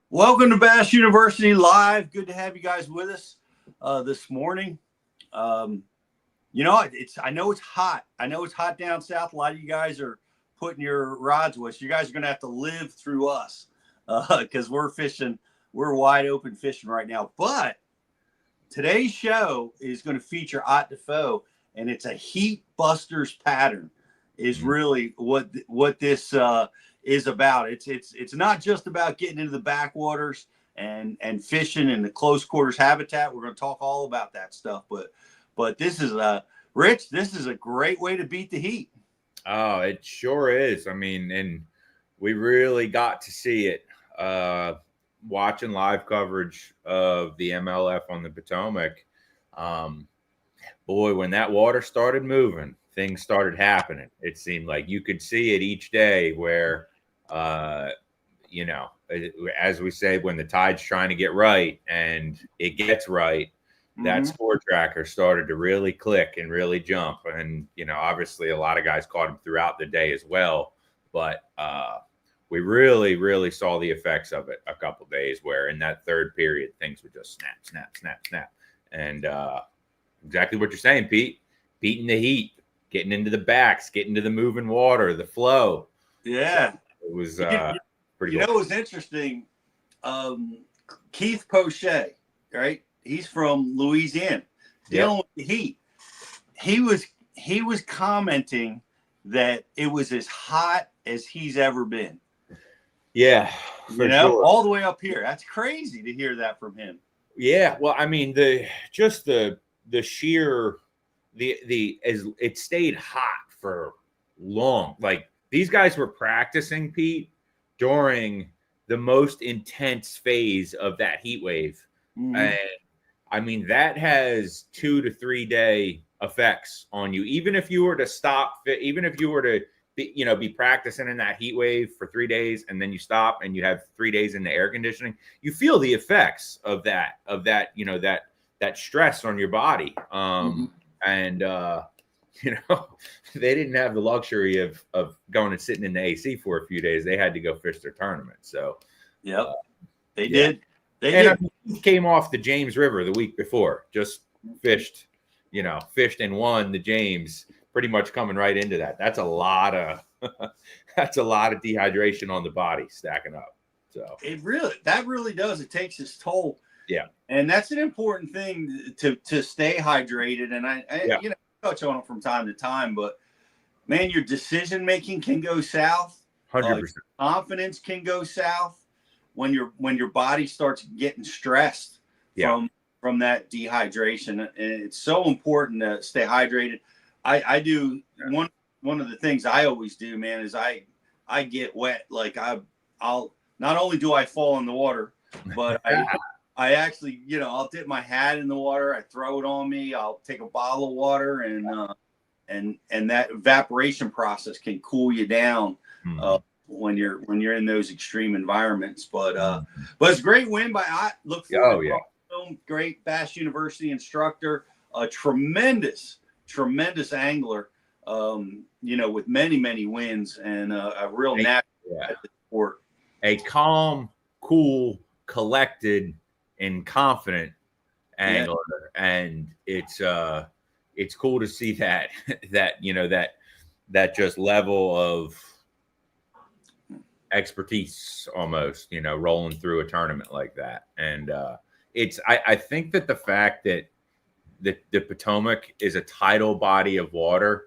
Welcome to Bass University Live. Good to have you guys with us this morning. Um, I know it's hot. I know it's hot down south. A lot of you guys are putting your rods with us. You guys are going to have to live through us because we're fishing. We're wide open fishing right now. But today's show is going to feature Ott DeFoe, and it's a heat busters pattern. Is really what this is about. It's not just about getting into the backwaters and fishing in the close quarters habitat. We're going to talk all about that stuff. But this is Rich. This is a great way to beat the heat. Oh, it sure is. I mean, and we really got to see it watching live coverage of the MLF on the Potomac. Boy, when that water started moving, things started happening. It seemed like you could see it each day where, as we say, when the tide's trying to get right and it gets right, that score tracker started to really click and really jump. And, obviously a lot of guys caught him throughout the day as well. But we really, really saw the effects of it a couple of days where in that third period, things would just snap, snap, snap, snap. And exactly what you're saying, Pete, beating the heat, getting into the backs, getting to the moving water, the flow. Yeah. So it was pretty cool. It was interesting. Keith Poche, right? He's from Louisiana, dealing with the heat. He was commenting that it was as hot as he's ever been. Yeah, sure. All the way up here. That's crazy to hear that from him. Yeah, well, I mean, the sheer it stayed hot for long. Like these guys were practicing, Pete, during the most intense phase of that heat wave. And I mean, that has 2 to 3 day effects on you. Even if you were to stop, even if you were to be practicing in that heat wave for 3 days and then you stop and you have 3 days in the air conditioning, you feel the effects of that, that stress on your body. And, they didn't have the luxury of going and sitting in the AC for a few days. They had to go fish their tournament. So, they did. I mean, he came off the James River the week before, just fished and won the James, pretty much coming right into that. That's a lot of dehydration on the body stacking up. So that really does. It takes its toll. Yeah. And that's an important thing to stay hydrated. And I touch on it from time to time, but man, your decision making can go south. 100%. Confidence can go south when your body starts getting stressed from that dehydration. And it's so important to stay hydrated. I do one of the things I always do, man, is I get wet. Like I'll not only do I fall in the water, but I actually, I'll dip my hat in the water. I throw it on me. I'll take a bottle of water and that evaporation process can cool you down when you're in those extreme environments. But it's a great win by Ott. Look forward to film. Great Bass University instructor, a tremendous angler. With many wins and a real natural at the sport. A calm, cool, collected, and confident angler, and it's cool to see that just level of expertise almost, rolling through a tournament like that. And I think that the fact that the Potomac is a tidal body of water,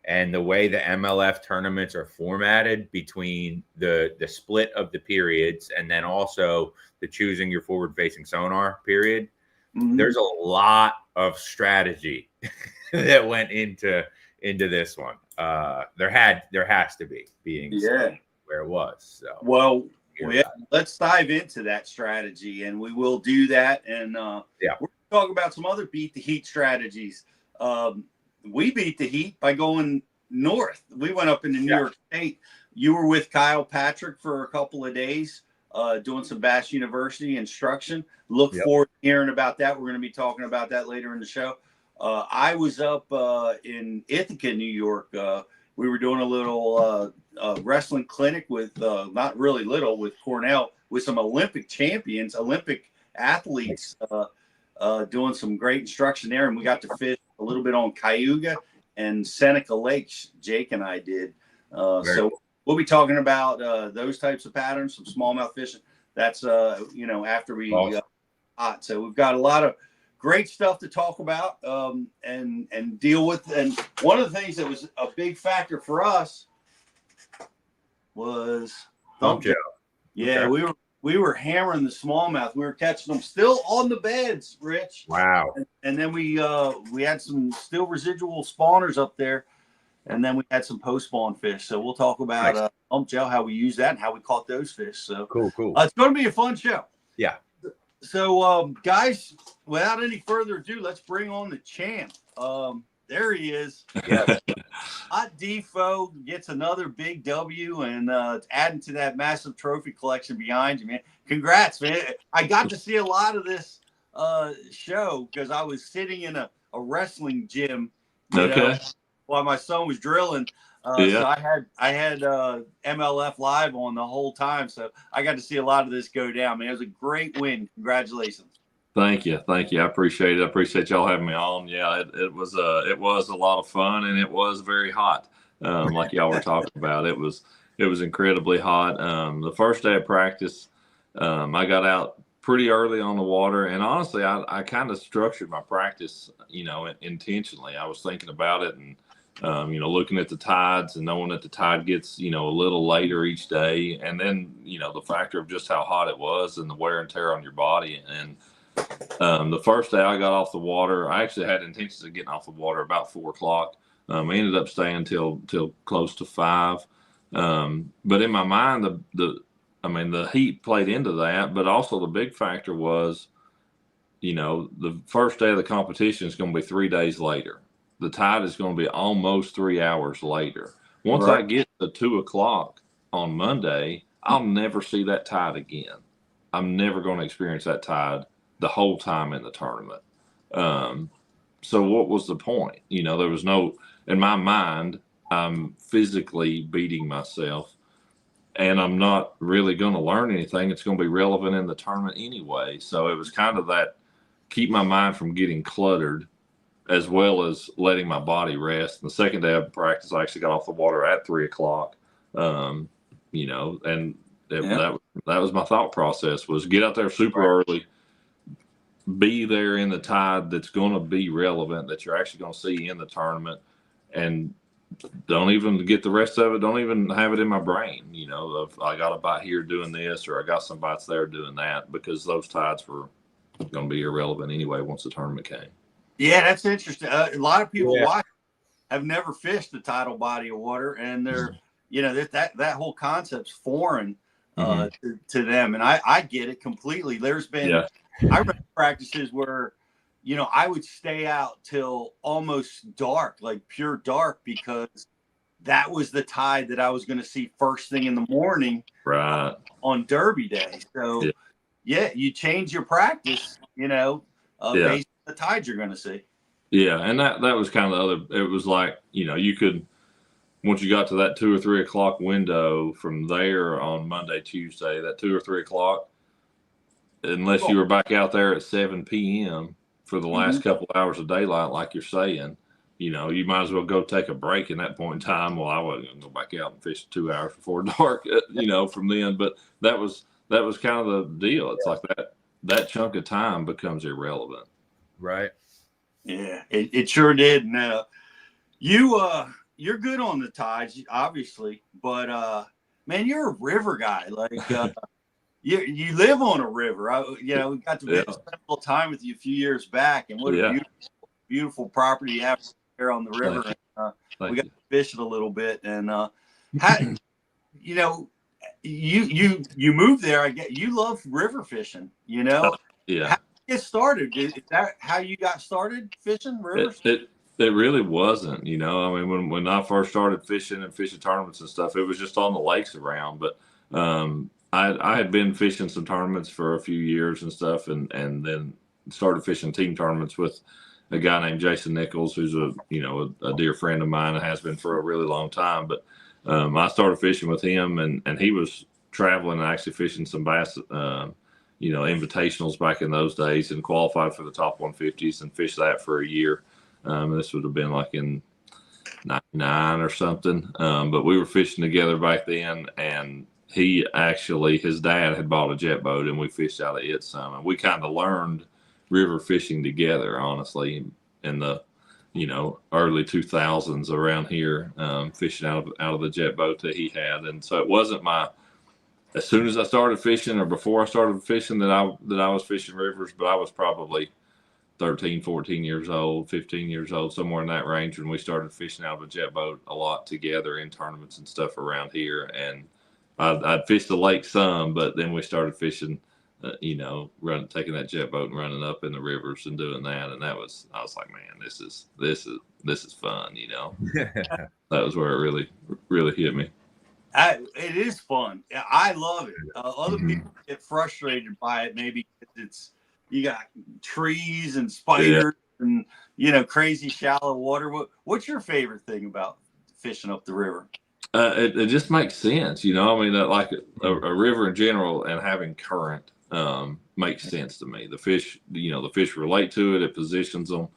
and the way the MLF tournaments are formatted between the split of the periods and then also the choosing your forward-facing sonar period, there's a lot of strategy that went into this one. There has to be, being where it was. So let's dive into that strategy, and we will do that. And we're going to talk about some other beat the heat strategies. We beat the heat by going north. We went up into New York State. You were with Kyle Patrick for a couple of days doing some Bass University instruction. Look forward to hearing about that. We're going to be talking about that later in the show. I was up in Ithaca, New York. We were doing a little wrestling clinic with, not really little, with Cornell. with some Olympic champions, Olympic athletes, doing some great instruction there. And we got to fish a little bit on Cayuga and Seneca Lakes. Jake and I did. So we'll be talking about those types of patterns, some smallmouth fishing. That's after we hot. So we've got a lot of great stuff to talk about and deal with. And one of the things that was a big factor for us was thump job. Yeah, okay. we were hammering the smallmouth. We were catching them still on the beds, Rich. Wow. And then we had some still residual spawners up there, and then we had some post spawn fish. So we'll talk about thump gel, how we use that, and how we caught those fish. So cool. It's going to be a fun show. Yeah. So, guys, without any further ado, let's bring on the champ. There he is. Yeah. Ott DeFoe gets another big W and adding to that massive trophy collection behind you, man. Congrats, man. I got to see a lot of this show because I was sitting in a wrestling gym while my son was drilling. So I had MLF Live on the whole time, so I got to see a lot of this go down. Man, it was a great win. Congratulations. Thank you. I appreciate it. I appreciate y'all having me on. Yeah, it was a lot of fun, and it was very hot, like y'all were talking about. It was incredibly hot. The first day of practice, I got out pretty early on the water, and honestly, I kind of structured my practice, intentionally. I was thinking about it and. Looking at the tides and knowing that the tide gets, a little later each day. And then, the factor of just how hot it was and the wear and tear on your body. And the first day I got off the water, I actually had intentions of getting off the water about 4 o'clock. I ended up staying till close to 5. But in my mind, the heat played into that. But also the big factor was, the first day of the competition is going to be 3 days later. The tide is going to be almost 3 hours later. Once I get to 2 o'clock on Monday, I'll never see that tide again. I'm never going to experience that tide the whole time in the tournament. So what was the point? There was no, in my mind, I'm physically beating myself and I'm not really going to learn anything. It's going to be relevant in the tournament anyway. So it was kind of that keep my mind from getting cluttered, as well as letting my body rest. And the second day of practice, I actually got off the water at 3 o'clock. And that was my thought process, was get out there super early, be there in the tide that's going to be relevant, that you're actually going to see in the tournament, and don't even get the rest of it. Don't even have it in my brain, of I got a bite here doing this, or I got some bites there doing that, because those tides were going to be irrelevant anyway once the tournament came. Yeah, that's interesting. A lot of people watch have never fished a tidal body of water, and they're, that whole concept's foreign to them. And I get it completely. There's been, I remember practices where, I would stay out till almost dark, like pure dark, because that was the tide that I was going to see first thing in the morning on Derby Day. So, you change your practice, based on the tides you're going to see. Yeah, and that was kind of the other. It was like, you could, once you got to that 2 or 3 o'clock window from there on Monday, Tuesday, that 2 or 3 o'clock, unless you were back out there at 7 p.m. for the last couple of hours of daylight, like you're saying, you might as well go take a break in that point in time. Well, I wasn't going to go back out and fish 2 hours before dark, from then. But that was kind of the deal. It's like that chunk of time becomes irrelevant. Right. Yeah, it sure did. And you're good on the tides, obviously, but man, you're a river guy. Like you live on a river. We got to spend a little time with you a few years back, and what a beautiful property you have here on the river. And, we got to fish it a little bit, and you moved there. I get you love river fishing. Yeah. How did you get started? Is that how you got started fishing rivers? It really wasn't. When I first started fishing and fishing tournaments and stuff, it was just on the lakes around. But I had been fishing some tournaments for a few years and stuff, and then started fishing team tournaments with a guy named Jason Nichols, who's a dear friend of mine and has been for a really long time. But I started fishing with him, and he was traveling and actually fishing some bass, invitationals back in those days, and qualified for the top 150s and fished that for a year. This would have been like in 99 or something. But we were fishing together back then, and his dad had bought a jet boat, and we fished out of it some. And we kind of learned river fishing together, honestly, in the early 2000s around here, fishing out of the jet boat that he had. And so it wasn't as soon as I started fishing, or before I started fishing, that I was fishing rivers, but I was probably 13, 14 years old, 15 years old, somewhere in that range, when we started fishing out of a jet boat a lot together in tournaments and stuff around here. And I'd fished the lake some, but then we started fishing, taking that jet boat and running up in the rivers and doing that. And I was like, man, this is fun, That was where it really, really hit me. It is fun. I love it. Other people get frustrated by it, maybe because you got trees and spiders and crazy shallow water. What's your favorite thing about fishing up the river? It just makes sense, like a river in general, and having current makes sense to me. The fish relate to it. It positions them.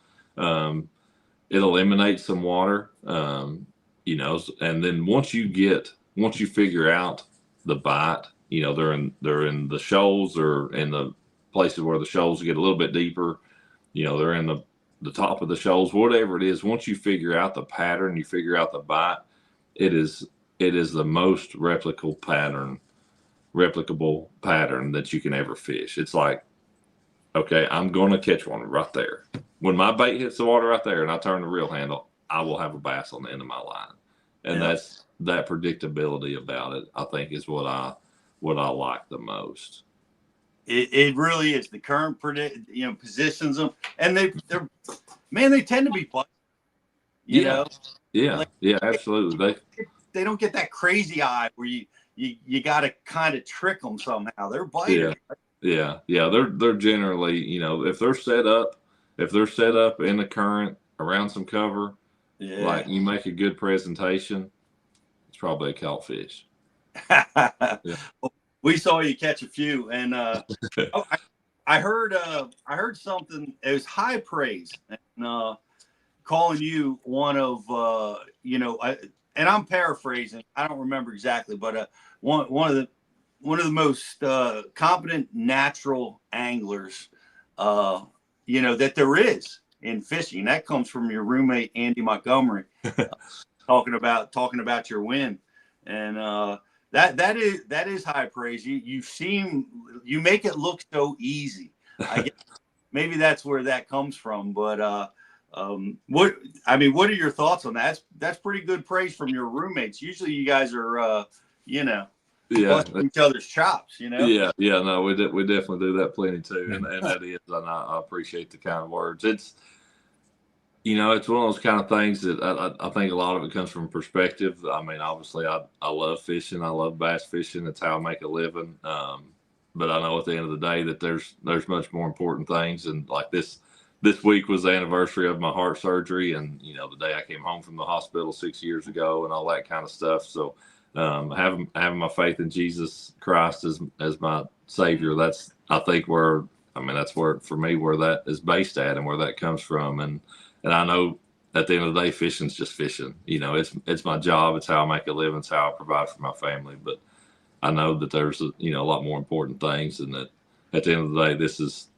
It eliminates some water, and then once you figure out the bite, they're in the shoals, or in the places where the shoals get a little bit deeper, they're in the top of the shoals, whatever it is. Once you figure out the pattern, you figure out the bite, it is the most replicable pattern that you can ever fish. It's like, okay, I'm going to catch one right there. When my bait hits the water right there and I turn the reel handle, I will have a bass on the end of my line. And that's that predictability about it, I think, is what I like the most. It really is. The current positions them, and they tend to be fun. Yeah, absolutely. They don't get that crazy eye where you got to kind of trick them somehow. They're biters. Yeah. They're generally, if they're set up in the current around some cover, like you make a good presentation, it's probably a catfish. We saw you catch a few, and I heard something. It was high praise, and calling you one of and I'm paraphrasing. I don't remember exactly, but one of the most competent natural anglers, that there is in fishing. That comes from your roommate Andy Montgomery, talking about your win, and that is high praise. You make it look so easy. I guess maybe that's where that comes from, but. What are your thoughts on that? That's pretty good praise from your roommates. Usually you guys are, busting each other's chops, Yeah. No, we definitely do that plenty too. And that is, and I appreciate the kind words. It's, it's one of those kind of things that I think a lot of it comes from perspective. I mean, obviously I love fishing. I love bass fishing. That's how I make a living. But I know at the end of the day that there's much more important things. And like this week was the anniversary of my heart surgery, and the day I came home from the hospital 6 years ago, and all that kind of stuff. So having my faith in Jesus Christ as my Savior, that's where for me where that is based at and where that comes from. And I know at the end of the day, fishing's just fishing. It's my job. It's how I make a living. It's how I provide for my family. But I know that there's a lot more important things, and that at the end of the day, this is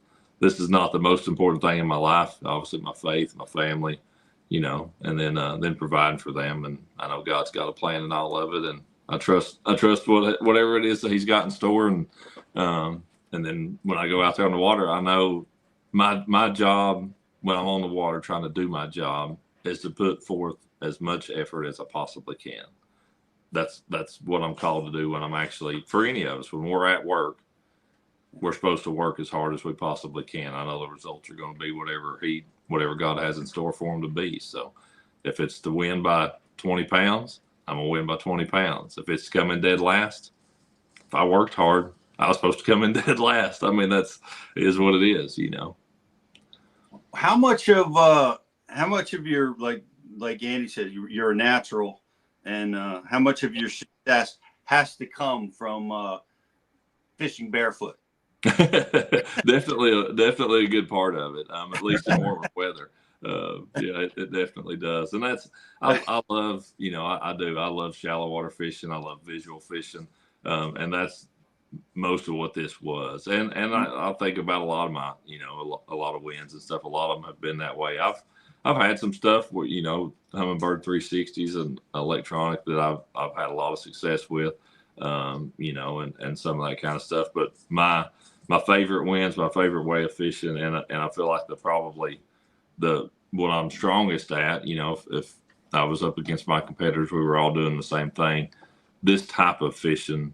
not the most important thing in my life. Obviously, my faith, my family, and then providing for them. And I know God's got a plan in all of it, and I trust whatever it is that He's got in store. And then when I go out there on the water, I know my job when I'm on the water trying to do my job is to put forth as much effort as I possibly can. That's what I'm called to do when I'm actually, for any of us, when we're at work. We're supposed to work as hard as we possibly can. I know the results are going to be whatever God has in store for them to be. So if it's to win by 20 pounds, I'm going to win by 20 pounds. If it's coming dead last, if I worked hard, I was supposed to come in dead last. I mean, it is what it is, How much of your, like Andy said, you're a natural, and how much of your success has to come from fishing barefoot. definitely a good part of it. At least in warmer weather. Yeah, it definitely does. And I love, I do. I love shallow water fishing. I love visual fishing. And that's most of what this was. And I think about a lot of my, a lot of wins and stuff. A lot of them have been that way. I've had some stuff where, Humminbird 360s and electronic that I've had a lot of success with, and some of that kind of stuff. But my favorite wins, my favorite way of fishing, and I feel like what I'm strongest at, if I was up against my competitors, we were all doing the same thing. This type of fishing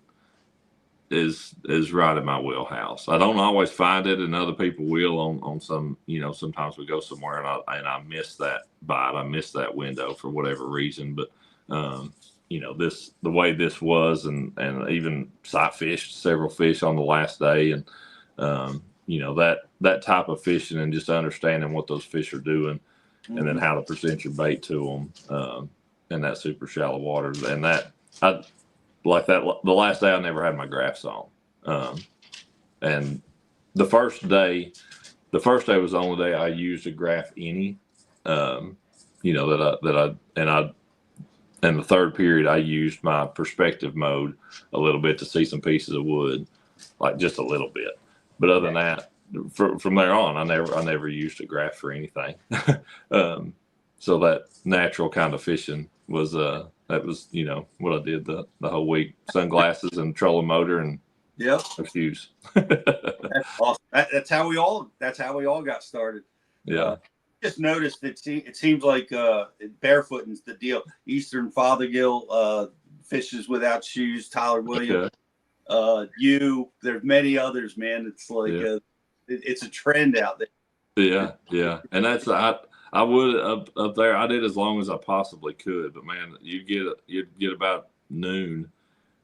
is right in my wheelhouse. I don't always find it, and other people will on some, sometimes we go somewhere and I miss that bite. I miss that window for whatever reason. But, the way this was, and even sight fished several fish on the last day, and, that type of fishing and just understanding what those fish are doing, and then how to present your bait to them, in that super shallow water. And the last day I never had my graphs on. And the first day was the only day I used a graph any, and the third period I used my perspective mode a little bit to see some pieces of wood, like just a little bit. But other than that, from there on, I never used a graph for anything. So that natural kind of fishing was that was what I did the whole week. Sunglasses and trolling motor and a fuse. That's awesome. That's how we all got started. Yeah. Just noticed it seems like barefooting's the deal. Eastern Fothergill fishes without shoes. Tyler Williams. There's many others, man. It's like it's a trend out there. Yeah. And that's I would up there. I did as long as I possibly could, but man, you'd get about noon,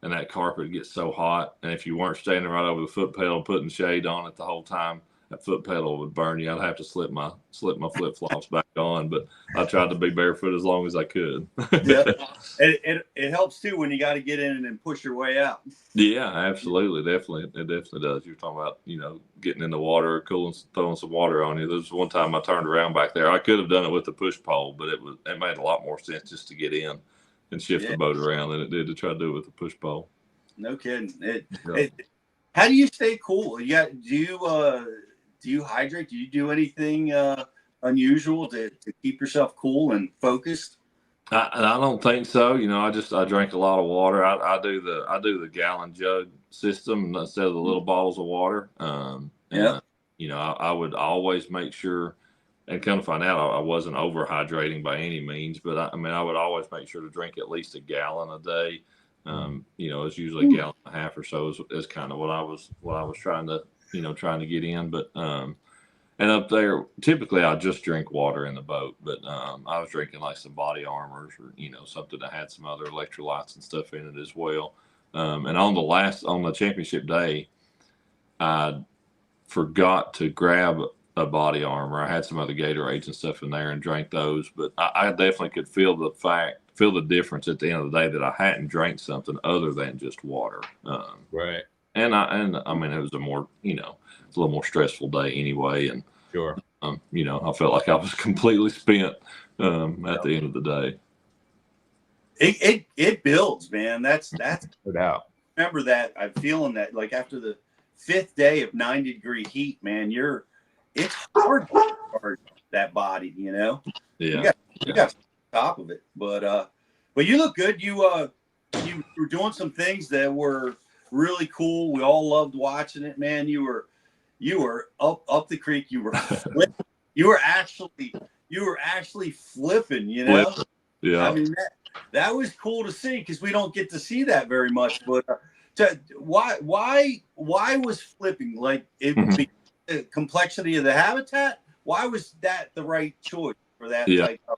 and that carpet gets so hot. And if you weren't standing right over the foot pedal, putting shade on it the whole time, that foot pedal would burn you. I'd have to slip my flip flops back on, but I tried to be barefoot as long as I could. Yeah, it helps too when you got to get in and push your way out. Yeah, absolutely, definitely, it definitely does. You're talking about getting in the water, cooling, throwing some water on you. There was one time I turned around back there. I could have done it with the push pole, but it made a lot more sense just to get in and shift the boat around than it did to try to do it with the push pole. No kidding. How do you stay cool? Do you hydrate? Do you do anything unusual to keep yourself cool and focused? I don't think so. I drink a lot of water. I do the gallon jug system instead of the little bottles of water. I would always make sure, and come to find out, I wasn't overhydrating by any means, but I would always make sure to drink at least a gallon a day. It's usually a gallon and a half or so is kind of what I was trying to get in. But and up there, typically I just drink water in the boat, but I was drinking like some body armors or something that had some other electrolytes and stuff in it as well. And on the championship day, I forgot to grab a body armor. I had some other Gatorades and stuff in there and drank those, but I definitely could feel the difference at the end of the day that I hadn't drank something other than just water. Right. And it was it's a little more stressful day anyway. And sure. I felt like I was completely spent at the end of the day. It builds, man. That's no doubt. Remember that. I'm feeling that like after the 5th day of 90-degree heat, man, it's hard to charge that body, Yeah. You got top of it. But you look good. You were doing some things that were really cool. We all loved watching it, man. You were up the creek. You were flipping. you were actually flipping. Yeah. I mean that was cool to see because we don't get to see that very much. But why was flipping like it? The complexity of the habitat. Why was that the right choice for that type of?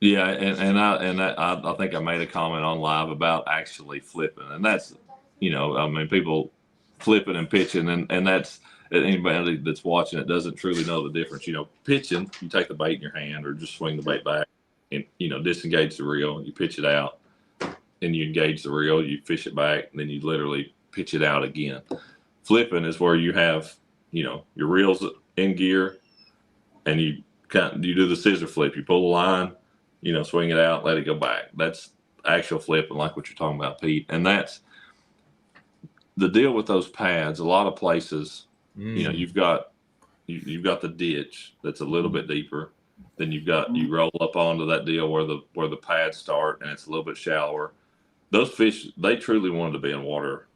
Yeah, and I think I made a comment on live about actually flipping, and that's people flipping and pitching, and that's anybody that's watching it doesn't truly know the difference. Pitching, you take the bait in your hand or just swing the bait back and disengage the reel, you pitch it out. and you engage the reel, you fish it back, and then you literally pitch it out again. Flipping is where you have, your reels in gear, and you do the scissor flip. You pull the line, swing it out, let it go back. That's actual flipping, like what you're talking about, Pete. And that's the deal with those pads. A lot of places, you've got the ditch that's a little bit deeper. Then you roll up onto that deal where the pads start, and it's a little bit shallower. Those fish, they truly wanted to be in water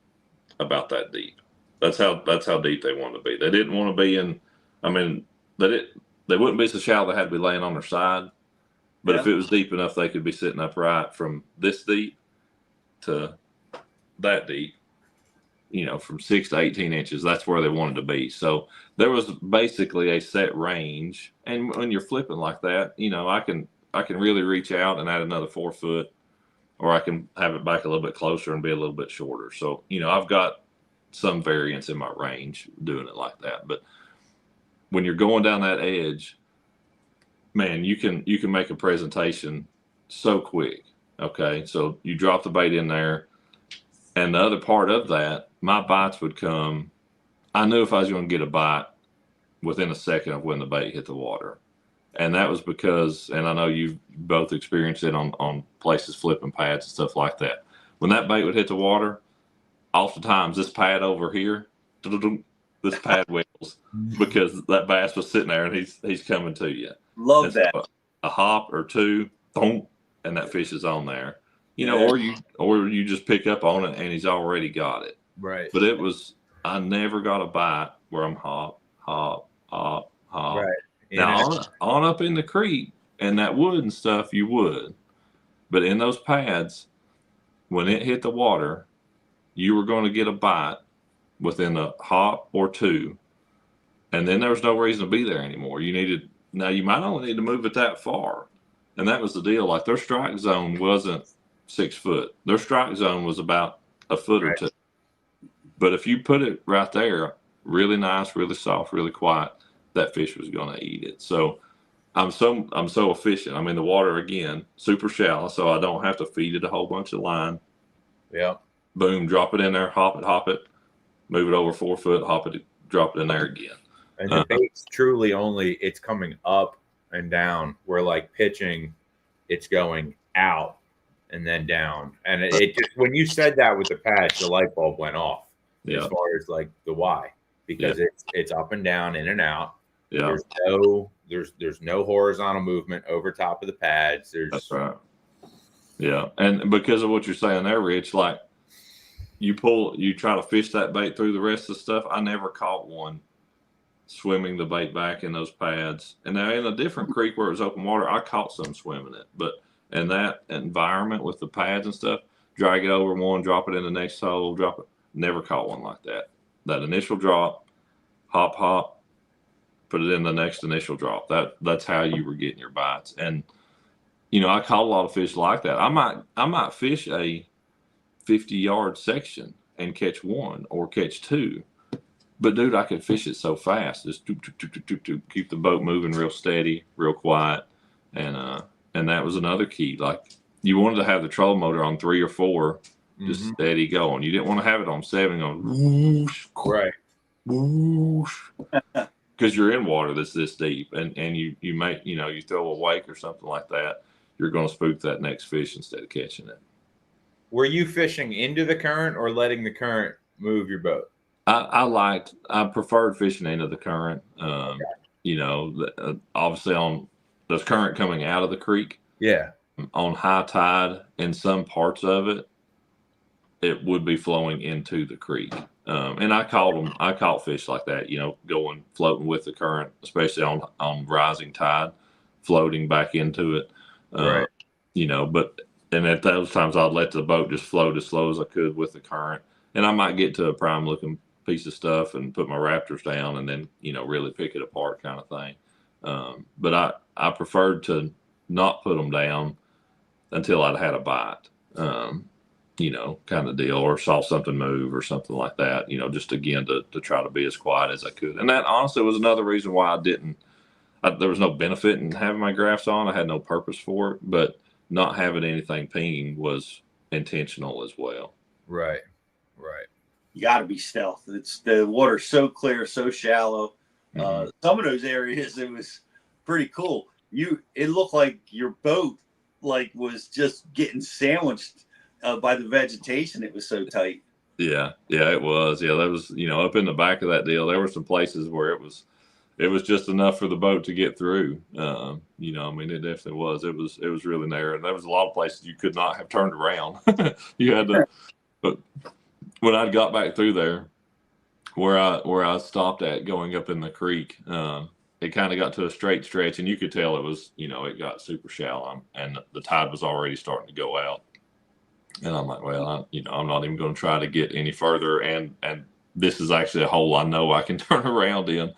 about that deep. That's how deep they wanted to be. They didn't want to be in. I mean, they wouldn't be so shallow they had to be laying on their side. But if it was deep enough, they could be sitting upright from this deep to that deep. From 6 to 18 inches. That's where they wanted to be. So there was basically a set range. And when you're flipping like that, I can really reach out and add another 4 foot, or I can have it back a little bit closer and be a little bit shorter. So, I've got some variance in my range doing it like that. But when you're going down that edge, man, you can make a presentation so quick. Okay. So you drop the bait in there, and the other part of that, my bites would come. I knew if I was going to get a bite within a second of when the bait hit the water. And that was because, and I know you both experienced it on places flipping pads and stuff like that. When that bait would hit the water, oftentimes this pad over here, this pad wiggles because that bass was sitting there and he's coming to you. Love that. So a hop or two, boom, and that fish is on there. Or you just pick up on it and he's already got it. Right. But I never got a bite where I'm hop. Right. Now on up in the creek and that wood and stuff, you would. But in those pads, when it hit the water, you were going to get a bite within a hop or two. And then there was no reason to be there anymore. Now you might only need to move it that far. And that was the deal. Like their strike zone wasn't 6 foot. Their strike zone was about a foot or two. But if you put it right there, really nice, really soft, really quiet, that fish was going to eat it. So I'm so efficient. I mean, the water, again, super shallow, so I don't have to feed it a whole bunch of line. Yeah. Boom, drop it in there, hop it, move it over 4 foot, hop it, drop it in there again. And the bait's truly it's coming up and down. Where like pitching, it's going out and then down. And it just, when you said that with the patch, the light bulb went off as far as like the why, because it's up and down, in and out. Yeah. There's no horizontal movement over top of the pads. That's right. Yeah. And because of what you're saying there, Rich, like you try to fish that bait through the rest of the stuff. I never caught one swimming the bait back in those pads. And now in a different creek where it was open water, I caught some swimming it. But in that environment with the pads and stuff, drag it over one, drop it in the next hole, drop it. Never caught one like that. That initial drop, hop, put it in the next initial drop. That's how you were getting your bites. And I caught a lot of fish like that. I might fish a 50-yard section and catch one or catch two. But dude, I could fish it so fast. Just keep the boat moving real steady, real quiet. And that was another key. Like you wanted to have the trolling motor on 3 or 4, just steady going. You didn't want to have it on 7 going whoosh, right, whoosh, because you're in water that's this deep, and you make you throw a wake or something like that, you're going to spook that next fish instead of catching it. Were you fishing into the current or letting the current move your boat? I preferred fishing into the current. Obviously on there's current coming out of the creek. Yeah. On high tide, in some parts of it would be flowing into the creek. And I caught fish like that, floating with the current, especially on rising tide, floating back into it. Right. And at those times I'd let the boat just float as slow as I could with the current. And I might get to a prime looking piece of stuff and put my Raptors down and then, really pick it apart kind of thing. But I preferred to not put them down until I'd had a bite, kind of deal, or saw something move or something like that, just again to try to be as quiet as I could. And that honestly was another reason why there was no benefit in having my graphs on. I had no purpose for it, but not having anything pinging was intentional as well. Right. Right. You got to be stealth. It's the water's so clear, so shallow. Some of those areas, it was pretty cool. It looked like your boat was just getting sandwiched by the vegetation. It was so tight. Yeah, it was. Yeah, that was, up in the back of that deal, there were some places where it was just enough for the boat to get through. I mean, it definitely was. It was really narrow. And there was a lot of places you could not have turned around. You had to. But when I got back through there, where I stopped at going up in the creek, it kind of got to a straight stretch, and you could tell it was, it got super shallow, and the tide was already starting to go out. And I'm like, well, I'm not even going to try to get any further. And this is actually a hole I know I can turn around in.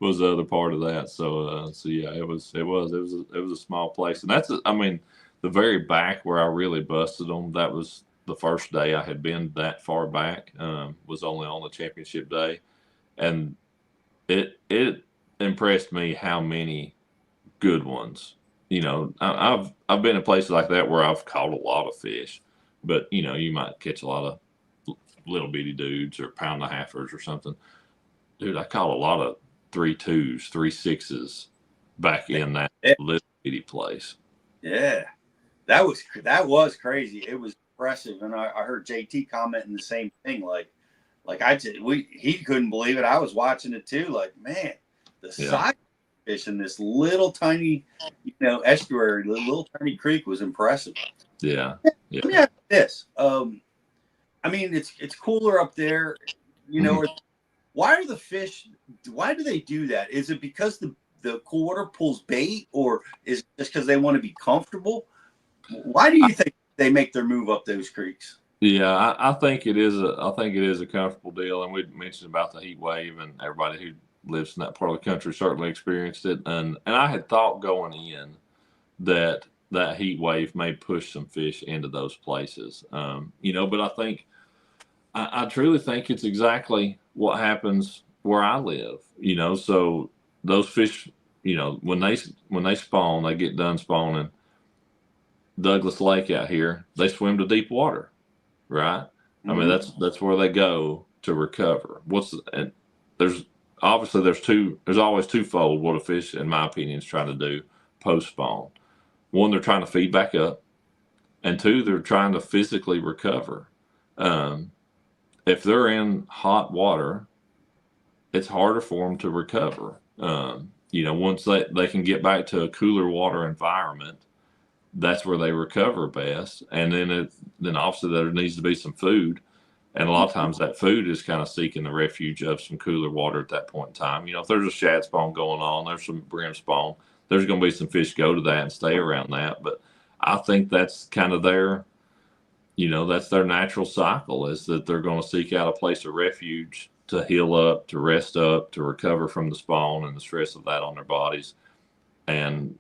Was the other part of that. So yeah, it was a small place, and that's, the very back where I really busted them. That was the first day I had been that far back. Was only on the championship day, and it impressed me how many good ones. I've been in places like that where I've caught a lot of fish, but you might catch a lot of little bitty dudes or pound and a halfers or something. Dude, I caught a lot of 3.2s, 3.6s back in that little bitty place. Yeah, that was crazy. It was impressive, and I heard JT commenting the same thing. He couldn't believe it. I was watching it too. Like, man, the size fish in this little tiny, estuary, little tiny creek was impressive. Yeah. Let me ask you this. It's cooler up there. Why are the fish? Why do they do that? Is it because the cool water pulls bait, or is it just because they want to be comfortable? Why do you think they make their move up those creeks? Yeah, I think it is a comfortable deal, and we mentioned about the heat wave, and everybody who lives in that part of the country certainly experienced it. And I had thought going in that heat wave may push some fish into those places, but I truly think it's exactly what happens where I live, so those fish, when they spawn, they get done spawning. Douglas Lake out here, they swim to deep water, right? Mm-hmm. That's where they go to recover. And there's always twofold what a fish, in my opinion, is trying to do post spawn. One, they're trying to feed back up, and two, they're trying to physically recover. If they're in hot water, it's harder for them to recover. Once they can get back to a cooler water environment, that's where they recover best. And then obviously there needs to be some food. And a lot of times that food is kind of seeking the refuge of some cooler water at that point in time. If there's a shad spawn going on, there's some brim spawn, there's going to be some fish go to that and stay around that. But I think that's kind of that's their natural cycle, is that they're going to seek out a place of refuge to heal up, to rest up, to recover from the spawn and the stress of that on their bodies. And,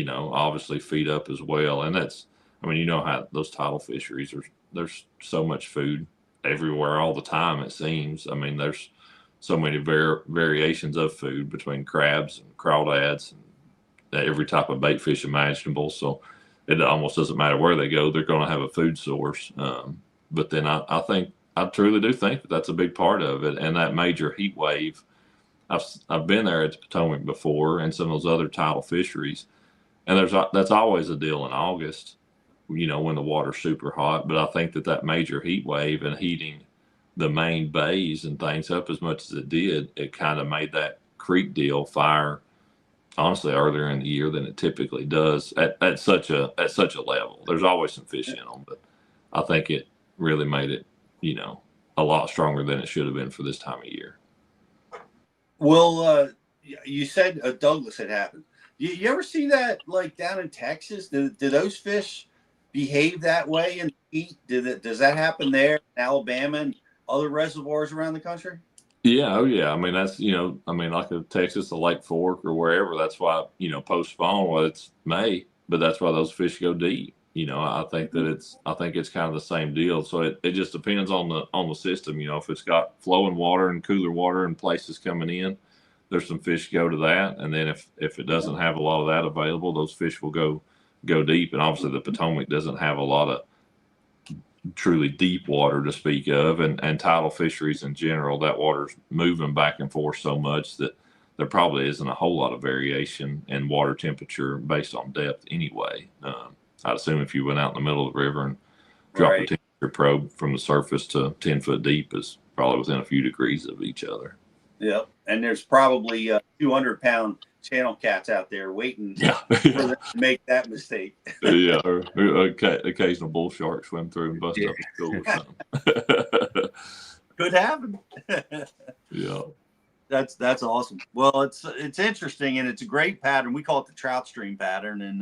obviously feed up as well. And that's, how those tidal fisheries there's so much food everywhere all the time, it seems. There's so many variations of food between crabs and crawdads and every type of bait fish imaginable. So it almost doesn't matter where they go, they're going to have a food source. But then I truly do think that that's a big part of it. And that major heat wave, I've been there at the Potomac before and some of those other tidal fisheries. And that's always a deal in August, when the water's super hot. But I think that major heat wave and heating the main bays and things up as much as it did, it kind of made that creek deal fire, honestly, earlier in the year than it typically does at such a level. There's always some fish in them, but I think it really made it, a lot stronger than it should have been for this time of year. Well, you said Douglas had happened. You ever see that down in Texas? Do those fish behave that way in the heat? Does that happen there in Alabama and other reservoirs around the country? Yeah, oh yeah. That's like in Texas, the Lake Fork or wherever. That's why post spawn, well, it's May, but that's why those fish go deep. I think it's kind of the same deal. So it just depends on the system. If it's got flowing water and cooler water and places coming in, there's some fish go to that. And then if it doesn't have a lot of that available, those fish will go deep. And obviously the Potomac doesn't have a lot of truly deep water to speak of, and tidal fisheries in general, that water's moving back and forth so much that there probably isn't a whole lot of variation in water temperature based on depth anyway. I'd assume if you went out in the middle of the river and dropped a temperature probe from the surface to 10 foot deep, is probably within a few degrees of each other. Yep. And there's probably 200-pound channel cats out there waiting for them to make that mistake. Yeah, or occasional bull shark swim through and bust up a school or something. Could happen. Yeah. That's awesome. Well, it's interesting, and it's a great pattern. We call it the trout stream pattern, and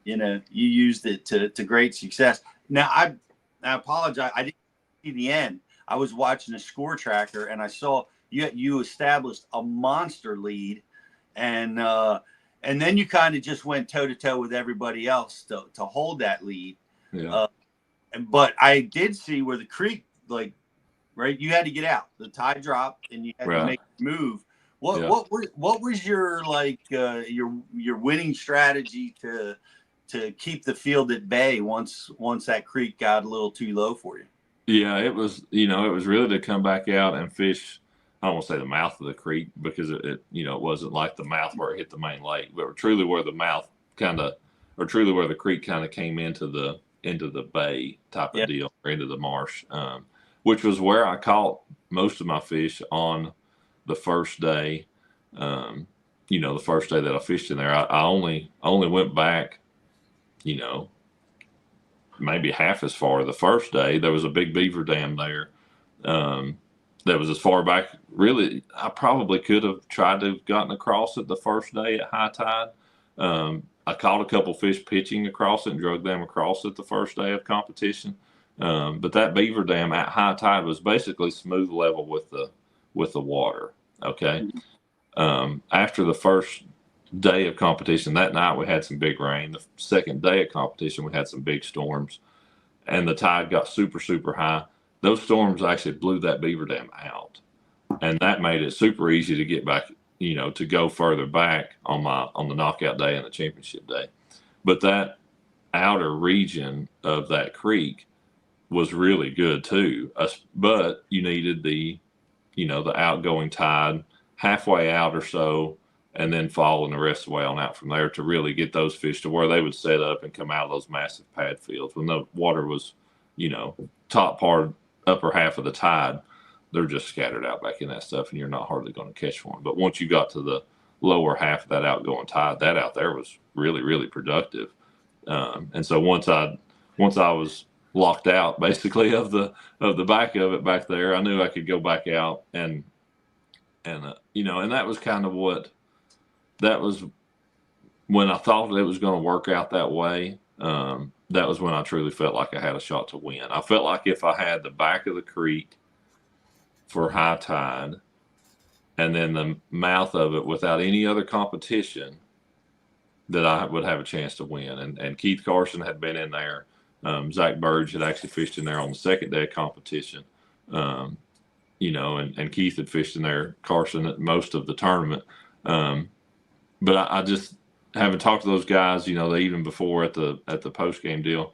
you know, you used it to great success. Now I apologize, I didn't see the end. I was watching a score tracker, and I saw you established a monster lead, and then you kind of just went toe to toe with everybody else to hold that lead. Yeah. But I did see where the creek, like, right, you had to get out. The tide dropped, and you had to make a move. What was your your winning strategy to keep the field at bay once that creek got a little too low for you? Yeah, it was really to come back out and fish. I don't want to say the mouth of the creek, because it wasn't like the mouth where it hit the main lake, but truly where the where the creek kind of came into the bay type of deal, or into the marsh, which was where I caught most of my fish on the first day. The first day that I fished in there, I only went back, maybe half as far. The first day there was a big beaver dam there. That was as far back, really, I probably could have tried to have gotten across it the first day at high tide. I caught a couple fish pitching across it and drug them across it the first day of competition. But that beaver dam at high tide was basically smooth level with the water. Okay. After the first day of competition, that night we had some big rain. The second day of competition, we had some big storms, and the tide got super, super high. Those storms actually blew that beaver dam out, and that made it super easy to get back, to go further back on the knockout day and the championship day. But that outer region of that creek was really good too. But you needed the outgoing tide halfway out or so, and then following the rest of the way on out from there to really get those fish to where they would set up and come out of those massive pad fields. When the water was, top part, upper half of the tide, they're just scattered out back in that stuff, and you're not hardly going to catch one. But once you got to the lower half of that outgoing tide, that out there was really, really productive. And so once I was locked out basically of the back of it back there, I knew I could go back out and that was kind of that was when I thought it was going to work out that way. That was when I truly felt like I had a shot to win. I felt like if I had the back of the creek for high tide and then the mouth of it without any other competition, that I would have a chance to win. And Keith Carson had been in there. Zach Burge had actually fished in there on the second day of competition. And Keith had fished in there, Carson, at most of the tournament. But I just haven't talked to those guys, they even before at the post game deal,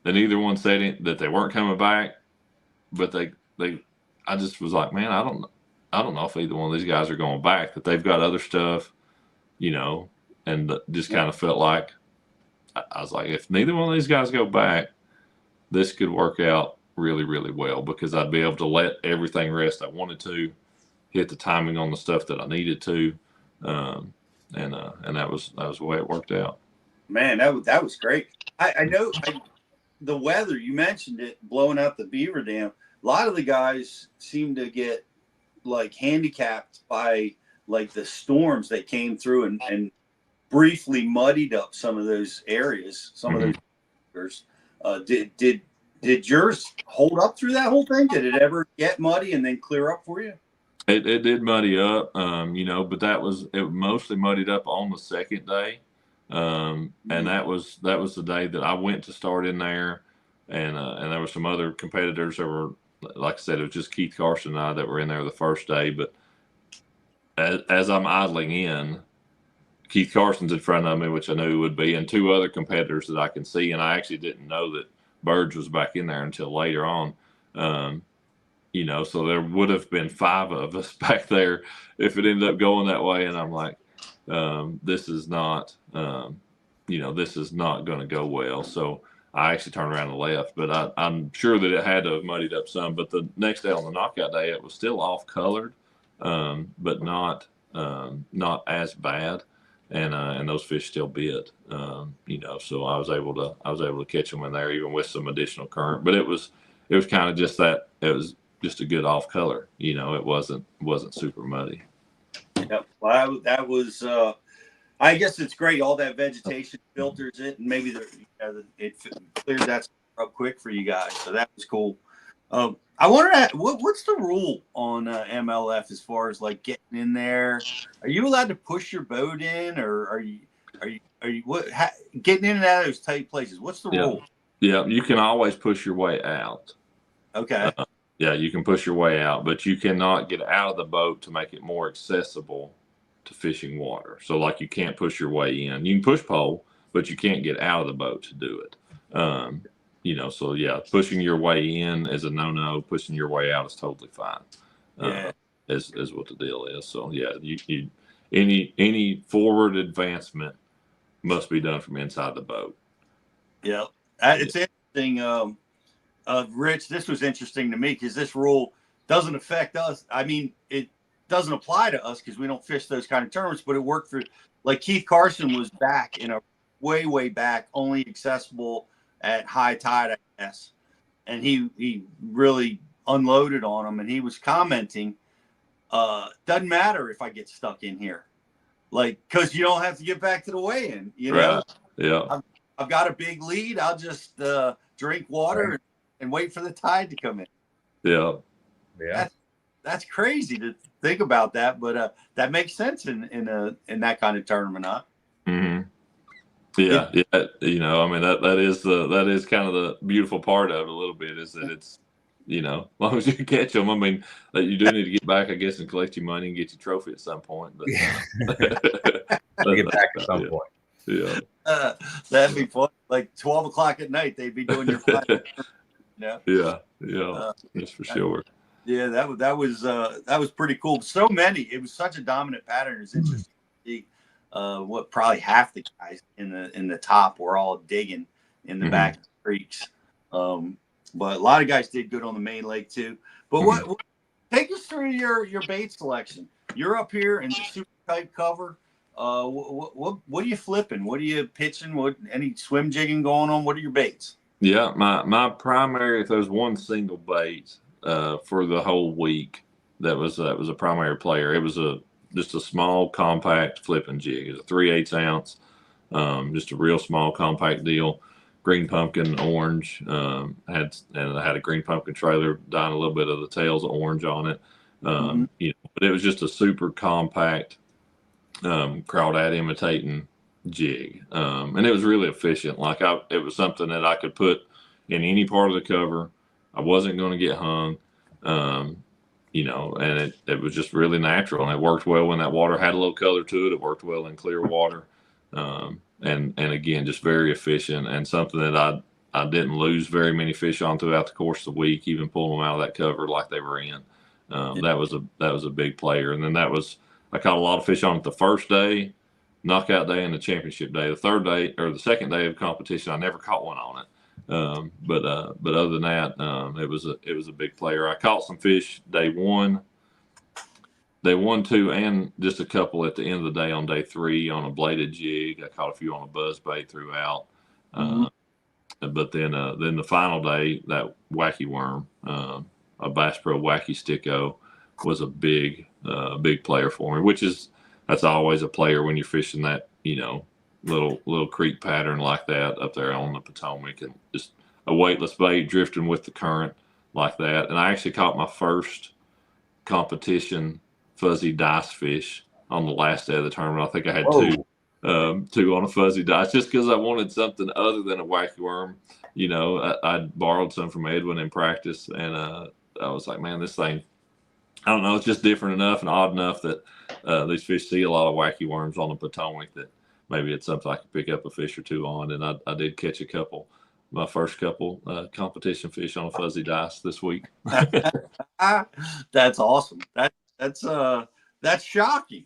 that neither one said that they weren't coming back, but I just was like, man, I don't know if either one of these guys are going back, that they've got other stuff, and just kind of felt like, I was like, if neither one of these guys go back, this could work out really, really well, because I'd be able to let everything rest I wanted to, hit the timing on the stuff that I needed to. And that was the way it worked out. Man, that was great. I know the weather, you mentioned it, blowing out the beaver dam. A lot of the guys seem to get like handicapped by like the storms that came through and briefly muddied up some of those areas, some of those rivers. Did yours hold up through that whole thing? Did it ever get muddy and then clear up for you? It did muddy up, but it mostly muddied up on the second day. And that was the day that I went to start in there, and there were some other competitors that were, like I said, it was just Keith Carson and I that were in there the first day. But as I'm idling in, Keith Carson's in front of me, which I knew would be, and two other competitors that I can see, and I actually didn't know that Burge was back in there until later on. You know, so there would have been 5 of us back there if it ended up going that way. And I'm like, this is not, you know, this is not going to go well. So I actually turned around and left, but I'm sure that it had to have muddied up some. But the next day on the knockout day, it was still off colored, but not as bad. And those fish still bit, you know, so I was able to catch them in there even with some additional current, but it was kind of just that, it was just a good off color, you know, it wasn't super muddy. Yep. Well, that was, I guess it's great. All that vegetation filters it, and maybe it cleared that up quick for you guys. So that was cool. I wonder what's the rule on MLF as far as like getting in there? Are you allowed to push your boat in, or are you getting in and out of those tight places? What's the rule? Yeah, you can always push your way out. Okay. Yeah, you can push your way out, but you cannot get out of the boat to make it more accessible to fishing water. So like you can't push your way in. You can push pole, but you can't get out of the boat to do it. You know, so yeah, pushing your way in is a no-no. Pushing your way out is totally fine. Is what the deal is. So yeah, you any forward advancement must be done from inside the boat. Yeah, it's interesting. Rich, this was interesting to me because this rule doesn't affect us. I mean, it doesn't apply to us because we don't fish those kind of tournaments, but it worked for, like, Keith Carson was back in a way back, only accessible at high tide, I guess. And he really unloaded on him, and he was commenting, doesn't matter if I get stuck in here. Like, because you don't have to get back to the weigh-in, you know? Right. Yeah. I've got a big lead. I'll just drink water and wait for the tide to come in. Yeah. Yeah. That's crazy to think about that, but that makes sense in that kind of tournament, huh? Mm-hmm. Yeah. You know, I mean, that is kind of the beautiful part of it a little bit, is that it's, you know, as long as you catch them. I mean, that you do need to get back, I guess, and collect your money and get your trophy at some point. But get back at some point. Yeah. That'd be fun. Like 12 o'clock at night, they'd be doing your final. Yeah, that's for sure. Yeah, that was pretty cool. So many. It was such a dominant pattern. It's interesting to see what probably half the guys in the top were all digging in the back of the creeks. But a lot of guys did good on the main lake too. But what take us through your bait selection. You're up here in the super tight cover. What are you flipping? What are you pitching? Any swim jigging going on? What are your baits? Yeah, my primary, if there's one single bait for the whole week that was a primary player, it was just a small compact flipping jig. It was a 3/8 ounce, just a real small compact deal. Green pumpkin, orange, I had a green pumpkin trailer, dyeing a little bit of the tails of orange on it. You know, but it was just a super compact crawdad imitating jig, and it was really efficient. Like it was something that I could put in any part of the cover. I wasn't going to get hung, you know, and it was just really natural, and it worked well when that water had a little color to it. It worked well in clear water, and again, just very efficient, and something that I didn't lose very many fish on throughout the course of the week, even pulling them out of that cover like they were in. That was a big player, and then I caught a lot of fish on it the first day, knockout day, and the championship day. The third day, or the second day of competition, I never caught one on it. But other than that, it was a big player. I caught some fish day 1, 2, and just a couple at the end of the day on day 3 on a bladed jig. I caught a few on a buzz bait throughout. But then the final day, that wacky worm, a Bass Pro wacky sticko, was a big player for me, that's always a player when you're fishing that, you know, little creek pattern like that up there on the Potomac, and just a weightless bait drifting with the current like that. And I actually caught my first competition fuzzy dice fish on the last day of the tournament. I think I had two on a fuzzy dice, just because I wanted something other than a wacky worm. You know, I borrowed some from Edwin in practice, and I was like, man, this thing, I don't know, it's just different enough and odd enough that these fish see a lot of wacky worms on the Potomac that maybe it's something I could pick up a fish or two on. And I did catch a couple my first couple competition fish on a fuzzy dice this week. That's awesome. That's shocking,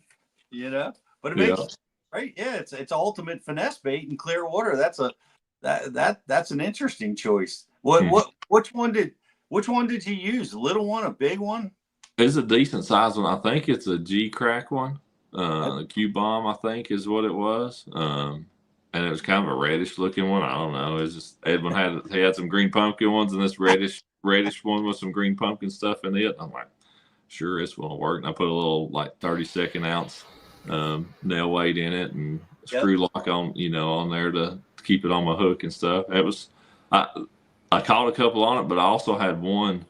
but it makes right. Yeah, it's ultimate finesse bait in clear water. That's an interesting choice. Which one did you use? A little one, a big one? It's a decent size one. I think it's a G crack one. A Q bomb, I think, is what it was. And it was kind of a reddish looking one. I don't know. It's just Edwin had some green pumpkin ones and this reddish one with some green pumpkin stuff in it. I'm like, sure, this won't work. And I put a little like 32nd ounce nail weight in it and screw lock on on there to keep it on my hook and stuff. It was I caught a couple on it, but I also had one.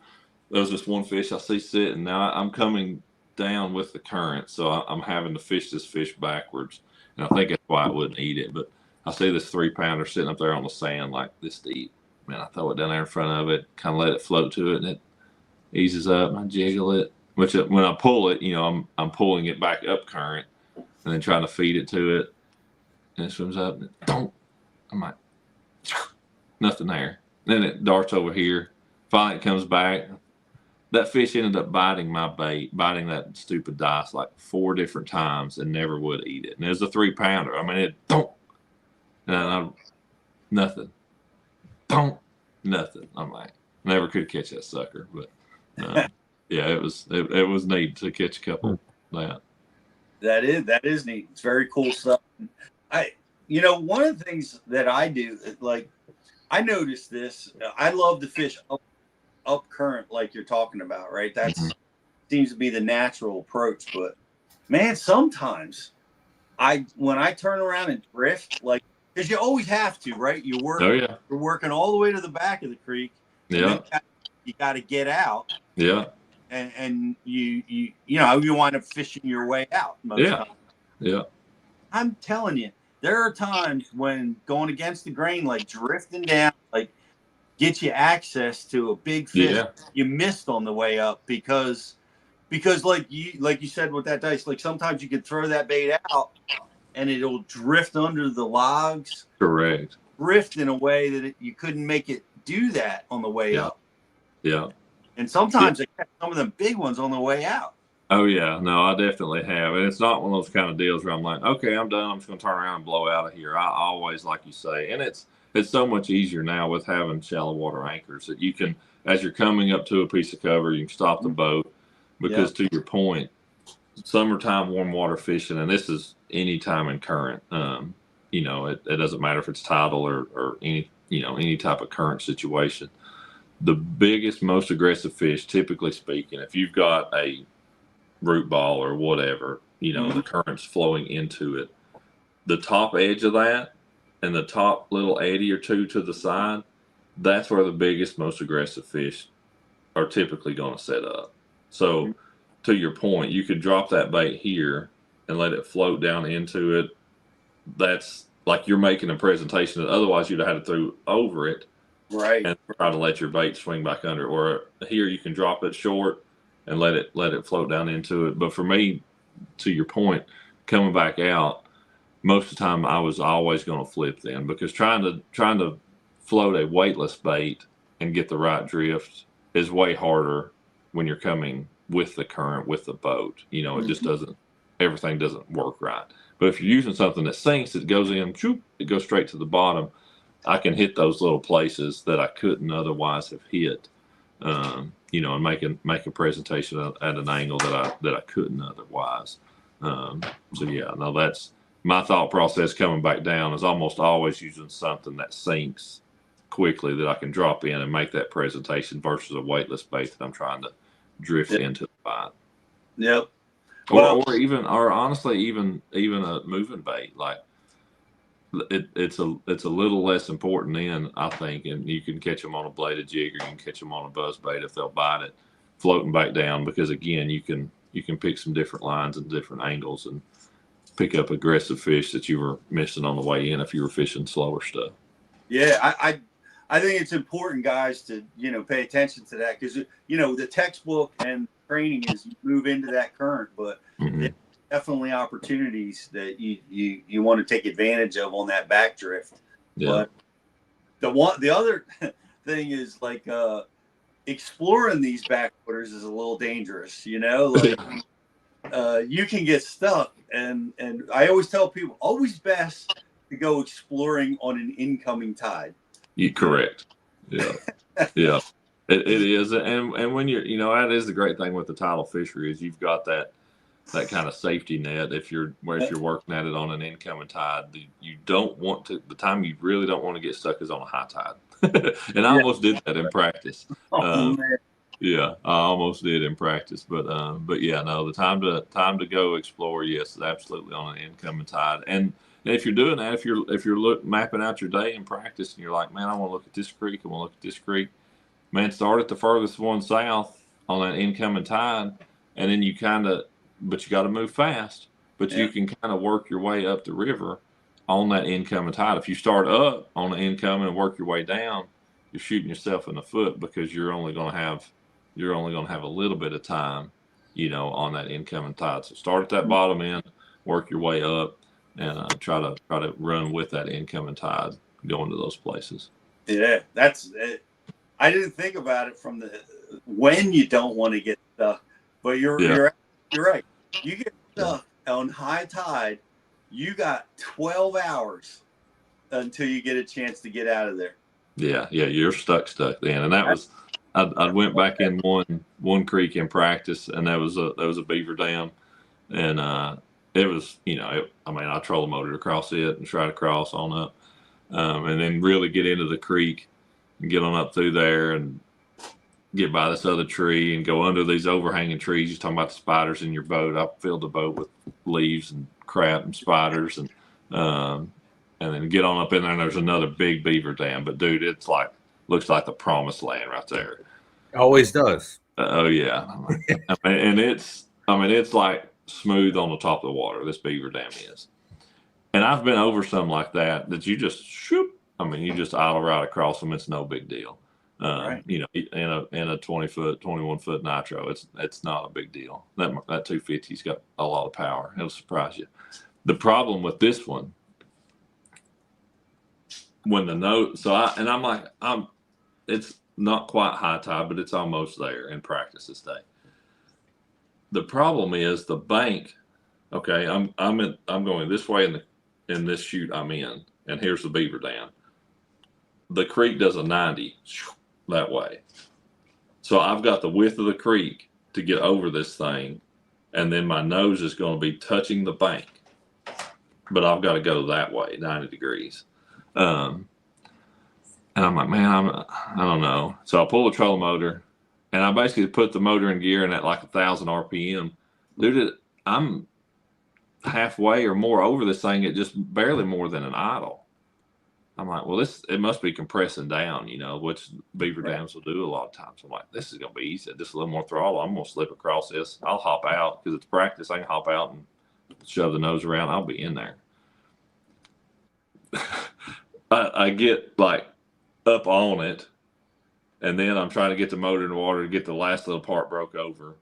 There was this one fish I see sitting. Now I'm coming down with the current, so I'm having to fish this fish backwards, and I think that's why I wouldn't eat it. But I see this 3-pounder sitting up there on the sand like this to eat. Man, I throw it down there in front of it, kind of let it float to it, and it eases up. And I jiggle it, which when I pull it, I'm pulling it back up current, and then trying to feed it to it, and it swims up. And I'm like, nothing there. Then it darts over here. Finally, it comes back. That fish ended up biting my bait, biting that stupid dice like 4 different times and never would eat it. And it was a 3-pounder. I mean, it don't. And nothing. Don't. Nothing. I'm like, never could catch that sucker. But yeah, it was neat to catch a couple of that. That is neat. It's very cool stuff. One of the things that I do, like, I noticed this. I love to fish up current, like you're talking about, right? That seems to be the natural approach. But man, sometimes when I turn around and drift, like, because you always have to, right? You're working all the way to the back of the creek. Yeah. You got to get out. Yeah. And you wind up fishing your way out most times. Yeah. I'm telling you, there are times when going against the grain, like drifting down, like get you access to a big fish you missed on the way up because like you said with that dice, like sometimes you can throw that bait out and it'll drift under the logs. Correct. Drift in a way that you couldn't make it do that on the way up. Yeah. And sometimes they catch some of them big ones on the way out. Oh yeah, no, I definitely have, and it's not one of those kind of deals where I'm like, okay, I'm done. I'm just going to turn around and blow out of here. I always, like you say, and it's so much easier now with having shallow water anchors that you can, as you're coming up to a piece of cover, you can stop the boat because to your point, summertime warm water fishing, and this is any time in current. It doesn't matter if it's tidal or any type of current situation. The biggest, most aggressive fish, typically speaking, if you've got a root ball or whatever, the current's flowing into it, the top edge of that and the top little eddy or two to the side, that's where the biggest, most aggressive fish are typically going to set up. So to your point, you could drop that bait here and let it float down into it. That's like you're making a presentation that otherwise you'd have had to throw over it, right, and try to let your bait swing back under. Or here you can drop it short and let it float down into it. But for me, to your point, coming back out, most of the time I was always going to flip then, because trying to float a weightless bait and get the right drift is way harder when you're coming with the current with the boat. It just everything doesn't work right. But if you're using something that sinks, it goes in, it goes straight to the bottom. I can hit those little places that I couldn't otherwise have hit. And make a presentation at an angle that I couldn't otherwise. That's my thought process coming back down is almost always using something that sinks quickly that I can drop in and make that presentation versus a weightless bait that I'm trying to drift into the bite. Yep. Or honestly, even a moving bait, like it's a little less important then, I think, and you can catch them on a bladed jig or you can catch them on a buzz bait if they'll bite it, floating back down, because again, you can pick some different lines and different angles and pick up aggressive fish that you were missing on the way in if you were fishing slower stuff. Yeah, I think it's important, guys, to pay attention to that, because the textbook and training is you move into that current, but there's definitely opportunities that you want to take advantage of on that back drift. Yeah. the other thing is like exploring these backwaters is a little dangerous, you know, like you can get stuck, and I always tell people always best to go exploring on an incoming tide. You correct. Yeah. Yeah. It is. And when you're, that is the great thing with the tidal fishery is you've got that kind of safety net. If you're working at it on an incoming tide, you don't want to, the time you really don't want to get stuck is on a high tide. And I almost did that in practice. Yeah, I almost did in practice, but yeah, no, the time to go explore, yes, absolutely on an incoming tide. And if you're doing that, if you're mapping out your day in practice, and you're like, man, I want to look at this creek, I want to look at this creek, man, start at the furthest one south on that incoming tide, and then but you got to move fast, but you can kind of work your way up the river on that incoming tide. If you start up on the incoming and work your way down, you're shooting yourself in the foot because you're only going to have a little bit of time, on that incoming tide. So start at that bottom end, work your way up, and try to run with that incoming tide going to those places. Yeah, that's it. I didn't think about it from when you don't want to get stuck, but you're right. You get stuck on high tide, you got 12 hours until you get a chance to get out of there. Yeah, you're stuck then, and that was. I went back in one creek in practice, and that was a beaver dam, and it was I trolling motored across it and tried to cross on up, and then really get into the creek and get on up through there and get by this other tree and go under these overhanging trees. You're talking about the spiders in your boat. I filled the boat with leaves and crap and spiders, and then get on up in there, and there's another big beaver dam. But dude, it's looks like the promised land right there. Always does. Oh yeah, and it's like smooth on the top of the water. This beaver dam is, and I've been over some like that you just shoop. You just idle right across them. It's no big deal. Right. In a 20-foot, 21-foot nitro, it's not a big deal. That 250's got a lot of power. It'll surprise you. The problem with this one, it's not quite high tide, but it's almost there in practice this day. The problem is the bank. Okay, I'm going this way in this chute I'm in, and here's the beaver dam. The creek does a 90 that way, so I've got the width of the creek to get over this thing, and then my nose is going to be touching the bank, but I've got to go that way 90 degrees. And I'm like, man, I don't know. So I pull the trolling motor, and I basically put the motor in gear and at like 1,000 RPM. Dude, I'm halfway or more over this thing at just barely more than an idle. I'm like, well, it must be compressing down, which beaver dams will do a lot of times. I'm like, this is going to be easy. Just a little more throttle. I'm going to slip across this. I'll hop out because it's practice. I can hop out and shove the nose around. I'll be in there. I get like up on it, and then I'm trying to get the motor in the water to get the last little part broke over.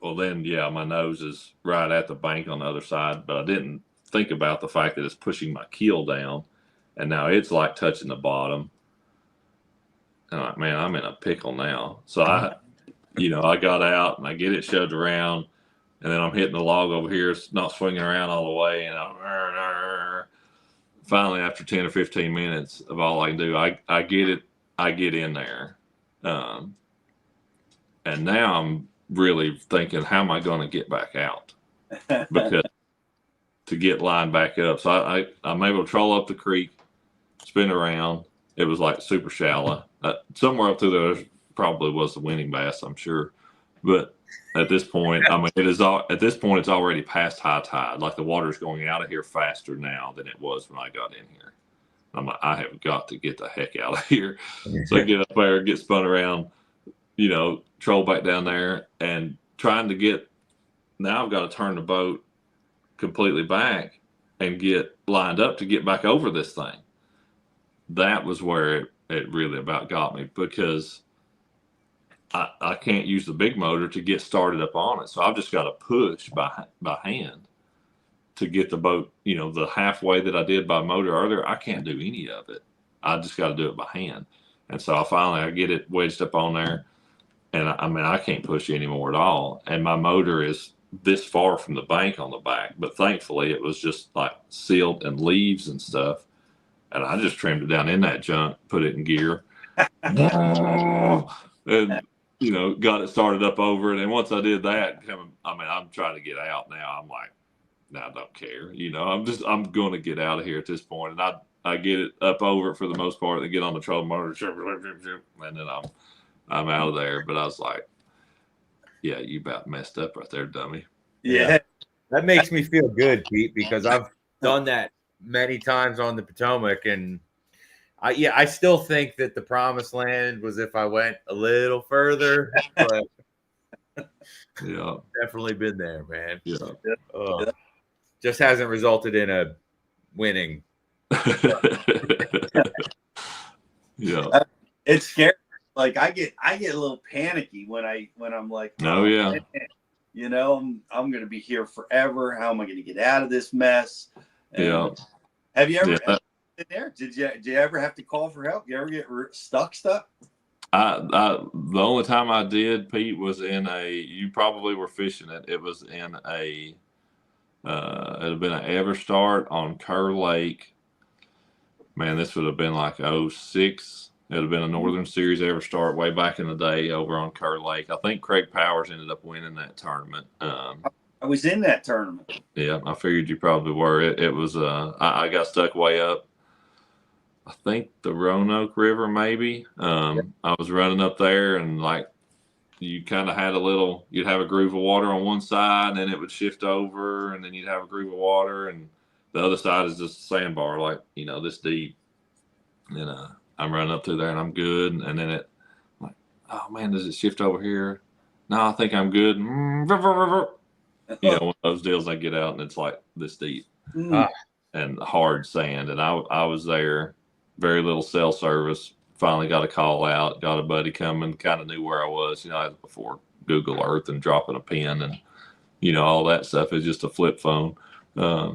Well, then, my nose is right at the bank on the other side, but I didn't think about the fact that it's pushing my keel down, and now it's like touching the bottom. And I'm like, man, I'm in a pickle now. So I got out and I get it shoved around, and then I'm hitting the log over here. It's not swinging around all the way, and finally, after 10 or 15 minutes of all I can do, I get in there. And now I'm really thinking, how am I going to get back out? Because to get lined back up. So I'm able to troll up the creek, spin around. It was like super shallow. Somewhere up through there probably was the winning bass, I'm sure. But at this point, it's already past high tide. Like the water's going out of here faster now than it was when I got in here. I'm like, I have got to get the heck out of here. So I get up there, get spun around, troll back down there, and trying to get. Now I've got to turn the boat completely back and get lined up to get back over this thing. That was where it really about got me, because I can't use the big motor to get started up on it. So I've just got to push by hand to get the boat, the halfway that I did by motor earlier. I can't do any of it I just got to do it by hand. And so I get it wedged up on there, and I mean, I can't push anymore at all. And my motor is this far from the bank on the back, but thankfully it was just like silt and leaves and stuff. And I just trimmed it down in that junk, put it in gear, and got it started up over it. And once I did that, I'm trying to get out now. I'm like, no, I don't care. I'm going to get out of here at this point. And I get it up over it for the most part. And get on the trolling motor, and then I'm out of there. But I was like, yeah, you about messed up right there, dummy. Yeah. That makes me feel good, Pete, because I've done that many times on the Potomac, and I still think that the promised land was if I went a little further, but yeah, definitely been there, man. Yeah. Just hasn't resulted in a winning. Yeah, it's scary. Like I get a little panicky when I'm like, oh yeah, man, I'm gonna be here forever. How am I gonna get out of this mess? And yeah. Have you ever been there? Did you ever have to call for help? You ever get stuck? The only time I did, Pete, was you probably were fishing it. It was in it had been an Everstart on Kerr Lake. Man, this would have been like 06. It would have been a Northern Series Everstart way back in the day over on Kerr Lake. I think Craig Powers ended up winning that tournament. I was in that tournament. Yeah, I figured you probably were. It was I got stuck way up, I think the Roanoke River maybe. I was running up there, and like you kind of had you'd have a groove of water on one side, and then it would shift over, and then you'd have a groove of water, and the other side is just a sandbar, like this deep. And I'm running up through there, and I'm good, and then I'm like, oh man, does it shift over here? No, I think I'm good. One of those deals, I get out and it's like this deep and hard sand. And I was there, very little cell service. Finally got a call out, got a buddy coming, kind of knew where I was. I was before Google Earth and dropping a pin and all that stuff. Is just a flip phone. I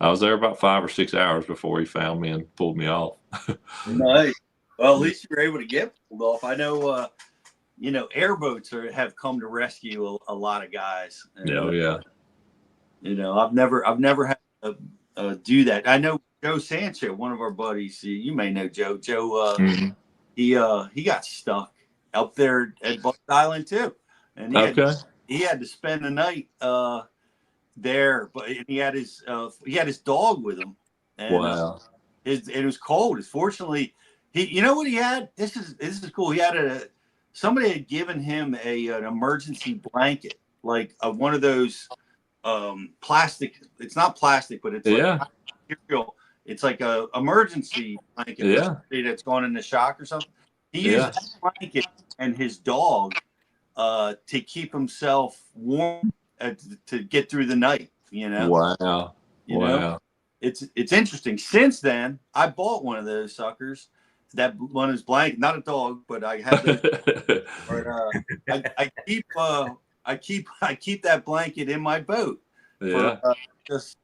was there about 5 or 6 hours before he found me and pulled me off. Nice. Well, at least you were able to get pulled off. I know. Airboats have come to rescue a lot of guys. And, yeah. I've never had to do that. I know Joe Sancho, one of our buddies. You may know Joe. Joe, he got stuck up there at Buck Island too, and he had to spend the night there. But he had his dog with him. And, wow. It was cold. Fortunately, what he had. This is cool. He had somebody had given him an emergency blanket, like one of those plastic. It's not plastic, but it's like material. It's like a emergency blanket that's gone into shock or something. He used that blanket and his dog to keep himself warm to get through the night. Wow. Wow. It's interesting. Since then, I bought one of those suckers. That one is blank, not a dog, but I have those. But I keep that blanket in my boat. Yeah. Just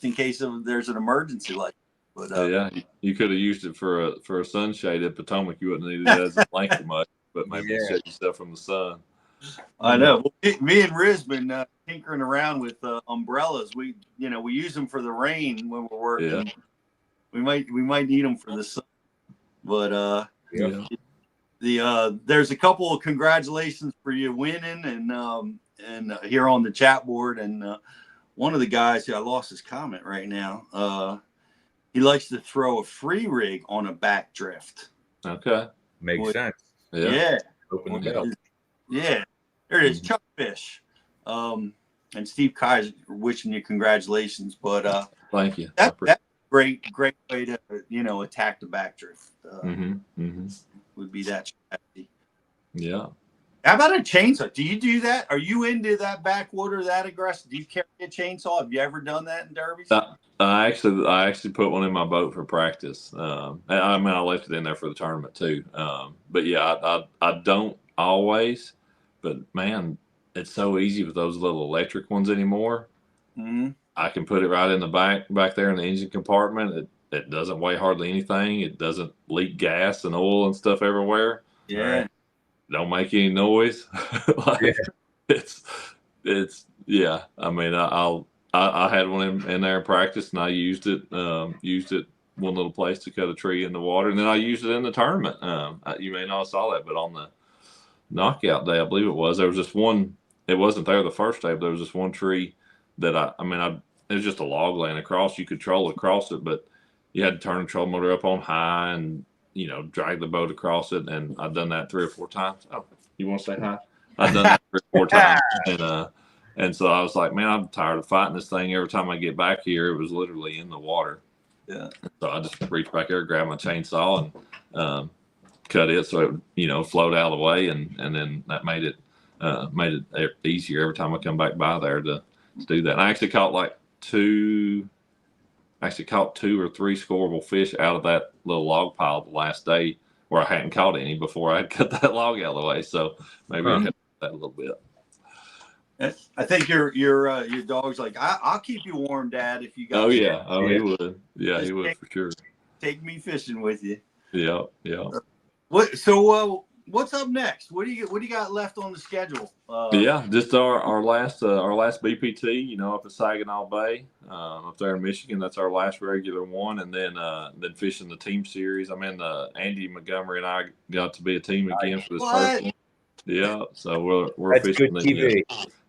in case there's an emergency like. But you could have used it for a sunshade at Potomac. You wouldn't need it as a blanket much, but maybe shade yourself from the sun. I know. Well, me and Riz been tinkering around with umbrellas. We use them for the rain when we're working. Yeah. We might need them for the sun. But there's a couple of congratulations for you winning and here on the chat board, and one of the guys, I lost his comment right now. He likes to throw a free rig on a back drift. Okay, makes sense. Yeah. Open the bell. Yeah, there it is, Chuck Fish. And Steve Kaiser wishing you congratulations. But thank you. That's great way to attack the back drift. Would be that strategy. Yeah. How about a chainsaw? Do you do that? Are you into that backwater that aggressive? Do you carry a chainsaw? Have you ever done that in derbies? I actually put one in my boat for practice. I left it in there for the tournament too. But yeah, I don't always. But man, it's so easy with those little electric ones anymore. I can put it right in the back there in the engine compartment. it doesn't weigh hardly anything. It doesn't leak gas and oil and stuff everywhere. Yeah. Don't make any noise. Like Yeah. it's yeah. I mean, I had one in there in practice, and I used it one little place to cut a tree in the water, and then I used it in the tournament. You may not have saw that, but on the knockout day, I believe it was, there was just one. It wasn't there the first day, but there was just one tree that it was just a log laying across. You could troll across it, but you had to turn the trolling motor up on high and, drag the boat across it. And I've done that 3 or 4 times. Oh, you want to say hi? I've done that 3 or 4 times. And so I was like, man, I'm tired of fighting this thing. Every time I get back here, it was literally in the water. Yeah. So I just reached back there, grabbed my chainsaw, and cut it so it, float out of the way. And then that made it easier every time I come back by there to do that. And I actually caught 2 or 3 scoreable fish out of that little log pile the last day, where I hadn't caught any before I had cut that log out of the way. So maybe it helped that a little bit. I think your dog's like, I'll keep you warm, Dad, if you got. Oh yeah, he would. Yeah, he would for sure. Take me fishing with you. Yeah. What's up next? What do you got left on the schedule? Just our last BPT, up at Saginaw Bay, up there in Michigan. That's our last regular one, and then fishing the team series. Andy Montgomery and I got to be a team again for this first one. Yeah, so we're That's fishing good TV.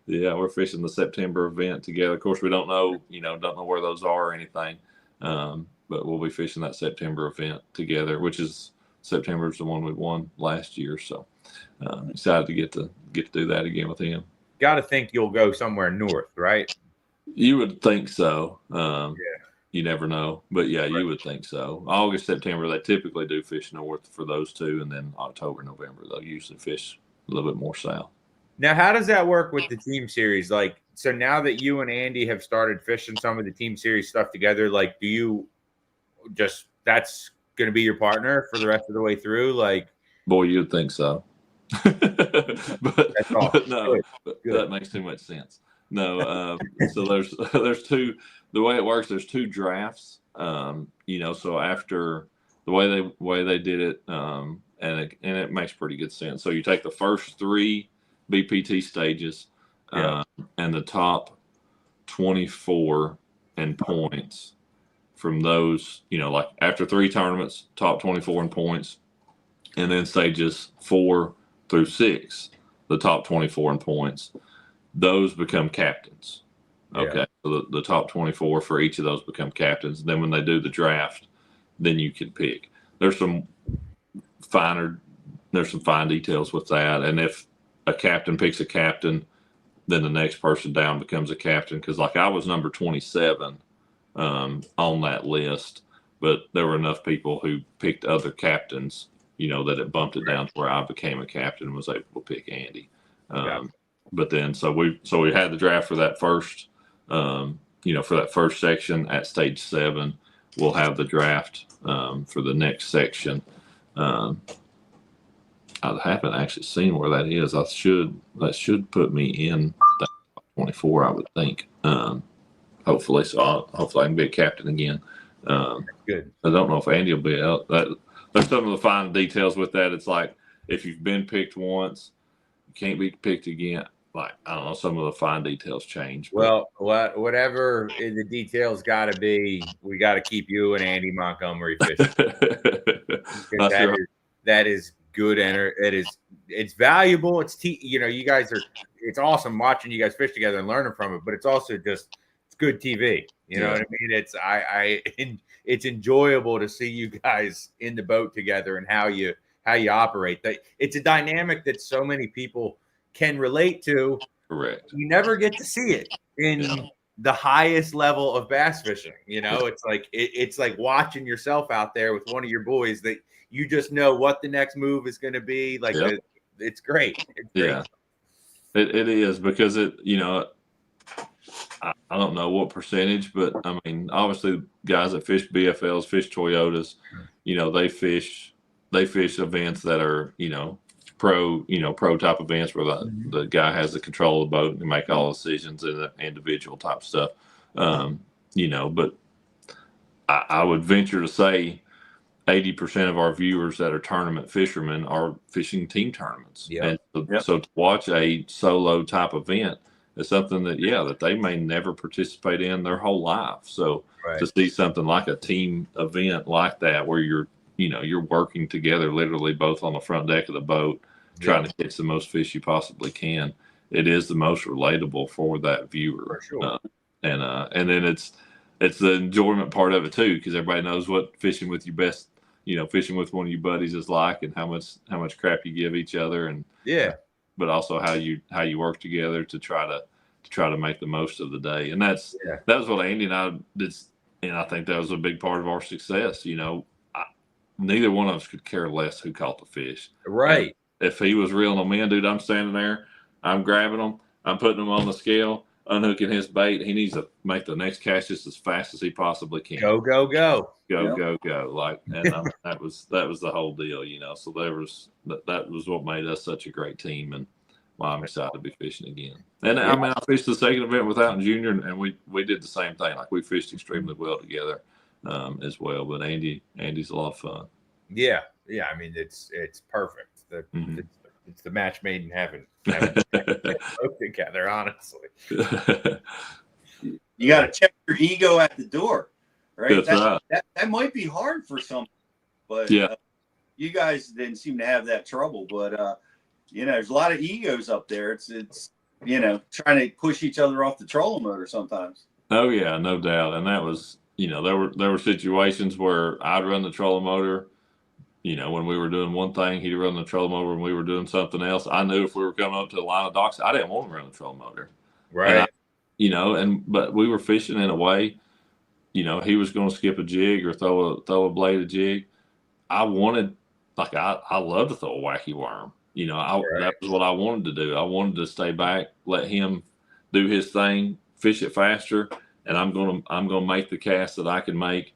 We're fishing the September event together. Of course, we don't know where those are or anything, but we'll be fishing that September event together, which is September is the one we won last year. So excited to get to do that again with him. Got to think you'll go somewhere north, right? You would think so. You never know, but yeah, you would think so. August, September, they typically do fish north for those 2, and then October, November, they'll usually fish a little bit more south. Now, how does that work with the team series? So now that you and Andy have started fishing some of the team series stuff together, do you that's going to be your partner for the rest of the way through? Boy, you'd think so. but no, Good. That makes too much sense. No, so there's 2. The way it works, there's 2 drafts. So after the way they did it, and it makes pretty good sense. So you take the first 3 BPT stages, and the top 24 in points from those. After 3 tournaments, top 24 in points, and then stages 4 through 6, the top 24 in points. Those become captains. Okay, so the top 24 for each of those become captains. Then when they do the draft, then you can pick. There's some fine details with that, and if a captain picks a captain, then the next person down becomes a captain. Because I was number 27 on that list, but there were enough people who picked other captains, that it bumped it down to where I became a captain and was able to pick Andy. But then so we had the draft for that first. For that first section at stage 7, we'll have the draft for the next section. I haven't actually seen where that is. That should put me in the 24, I would think. Hopefully, hopefully I can be a captain again. Good. I don't know if Andy will be out. There's some of the fine details with that. It's like if you've been picked once, you can't be picked again. I don't know, some of the fine detiles change. Well, whatever the details got to be, we got to keep you and Andy Montgomery fishing. That is good, and it's valuable. You guys it's awesome watching you guys fish together and learning from it, but it's also it's good TV. You know what I mean? It's enjoyable to see you guys in the boat together and how you operate. It's a dynamic that so many people can relate to. Correct. You never get to see it in the highest level of bass fishing. It's like watching yourself out there with one of your boys that you just know what the next move is going to be. It's great. Yeah, it is, because I don't know what percentage, but obviously guys that fish BFLs, fish Toyotas, they fish events that are, pro type events where the guy has the control of the boat and can make all decisions and individual type stuff. But I would venture to say 80% of our viewers that are tournament fishermen are fishing team tournaments. Yep. And so to watch a solo type event is something that, that they may never participate in their whole life. So to see something like a team event like that, where you're working together, literally both on the front deck of the boat, trying to catch the most fish you possibly can, it is the most relatable for that viewer. For sure. And then it's the enjoyment part of it too, because everybody knows what fishing with your best, fishing with one of your buddies is like, and how much crap you give each other, and but also how you work together to try to make the most of the day. And that was what Andy and I did, and I think that was a big part of our success. Neither one of us could care less who caught the fish. Right. And if he was reeling them in, dude, I'm standing there, I'm grabbing them, I'm putting them on the scale, unhooking his bait. He needs to make the next cast just as fast as he possibly can. Go. Go. Like, and that was the whole deal, So that was what made us such a great team, and why I'm excited to be fishing again. And I fished the second event with Out and Junior, and we did the same thing. Like, we fished extremely well together as well. But Andy's a lot of fun. Yeah. I mean, it's perfect. It's the match made in heaven. Both together, honestly. You got to check your ego at the door, right? That's right. That might be hard for some, but you guys didn't seem to have that trouble. But there's a lot of egos up there. It's trying to push each other off the trolling motor sometimes. Oh yeah, no doubt. And that was, there were situations where I'd run the trolling motor. When we were doing one thing, he'd run the trolling motor, and we were doing something else. I knew if we were coming up to the line of docks, I didn't want to run the trolling motor. Right. But we were fishing in a way, he was going to skip a jig or throw a blade of jig. I wanted, I love to throw a wacky worm. That was what I wanted to do. I wanted to stay back, let him do his thing, fish it faster, and I'm gonna make the cast that I can make.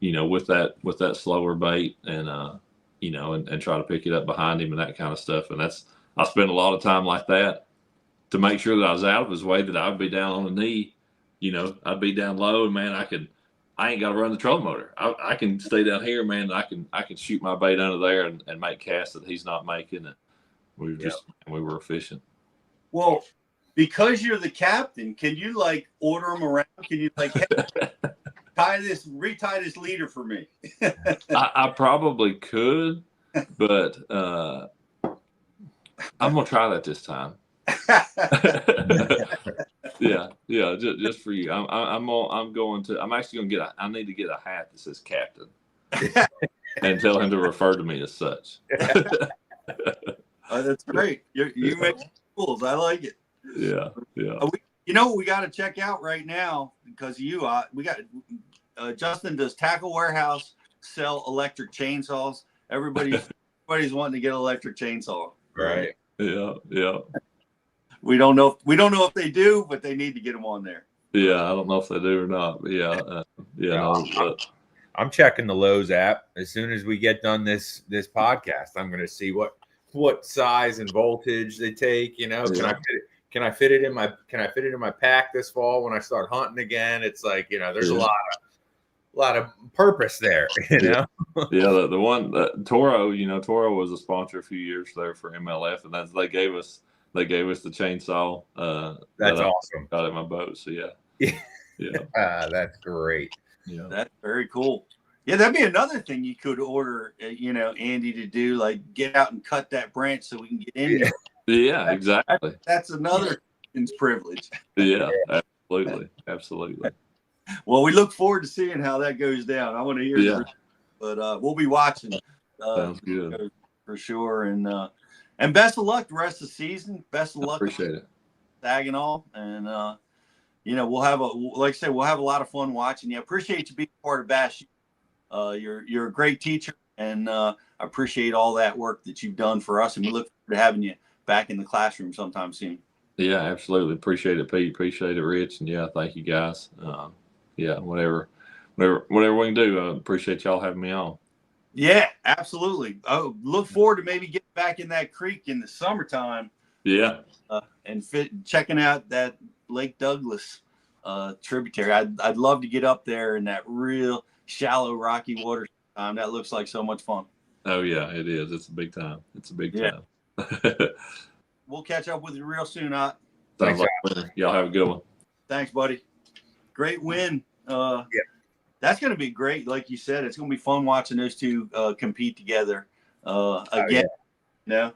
With that slower bait, and and try to pick it up behind him and that kind of stuff. And I spent a lot of time like that to make sure that I was out of his way, that I would be down on the knee. I'd be down low, and man, I ain't got to run the trolling motor. I can stay down here, man. And I can shoot my bait under there and make casts that he's not making. And we were efficient. Well, because you're the captain, can you order him around? Can you hey, retie this leader for me? I probably could, but I'm gonna try that this time. Yeah, just for you. I'm actually gonna I need to get a hat that says captain and tell him to refer to me as such. That's great. You make rules. I like it. Yeah. We got to check out right now because of you. We got Justin does Tackle Warehouse sell electric chainsaws. Everybody's wanting to get an electric chainsaw. Right. Yeah. We don't know if they do, but they need to get them on there. Yeah, I don't know if they do or not, but I'm checking the Lowe's app as soon as we get done this podcast. I'm going to see what size and voltage they take. Can I fit it in my pack this fall when I start hunting again? It's there's a lot of purpose there. The one Toro, Toro was a sponsor a few years there for MLF, and they gave us the chainsaw. That's awesome. Got in my boat, so yeah. That's great. Yeah, that's very cool. Yeah, that'd be another thing you could order, Andy, to do, get out and cut that branch so we can get in there. Yeah, exactly. That's another privilege. Yeah, absolutely. Well, we look forward to seeing how that goes down. I want to hear it, but we'll be watching. Sounds good. For sure. And best of luck the rest of the season. Best of luck. Appreciate it. Saginaw. And, we'll have a lot of fun watching you. I appreciate you being part of Bash. You're a great teacher, and I appreciate all that work that you've done for us. And we look forward to having you back in the classroom sometime soon. Yeah, absolutely. Appreciate it, Pete. Appreciate it, Rich. And thank you guys. Whatever we can do. I appreciate y'all having me on. Yeah, absolutely. I look forward to maybe getting back in that creek in the summertime. Yeah. And checking out that Lake Douglas tributary. I'd love to get up there in that real shallow rocky water. That looks like so much fun. Oh yeah, it is. It's a big time. It's a big time. We'll catch up with you real soon. Ott. Sounds like a winner. Y'all have a good one. Thanks, buddy. Great win. That's going to be great. Like you said, it's going to be fun watching those two compete together again. And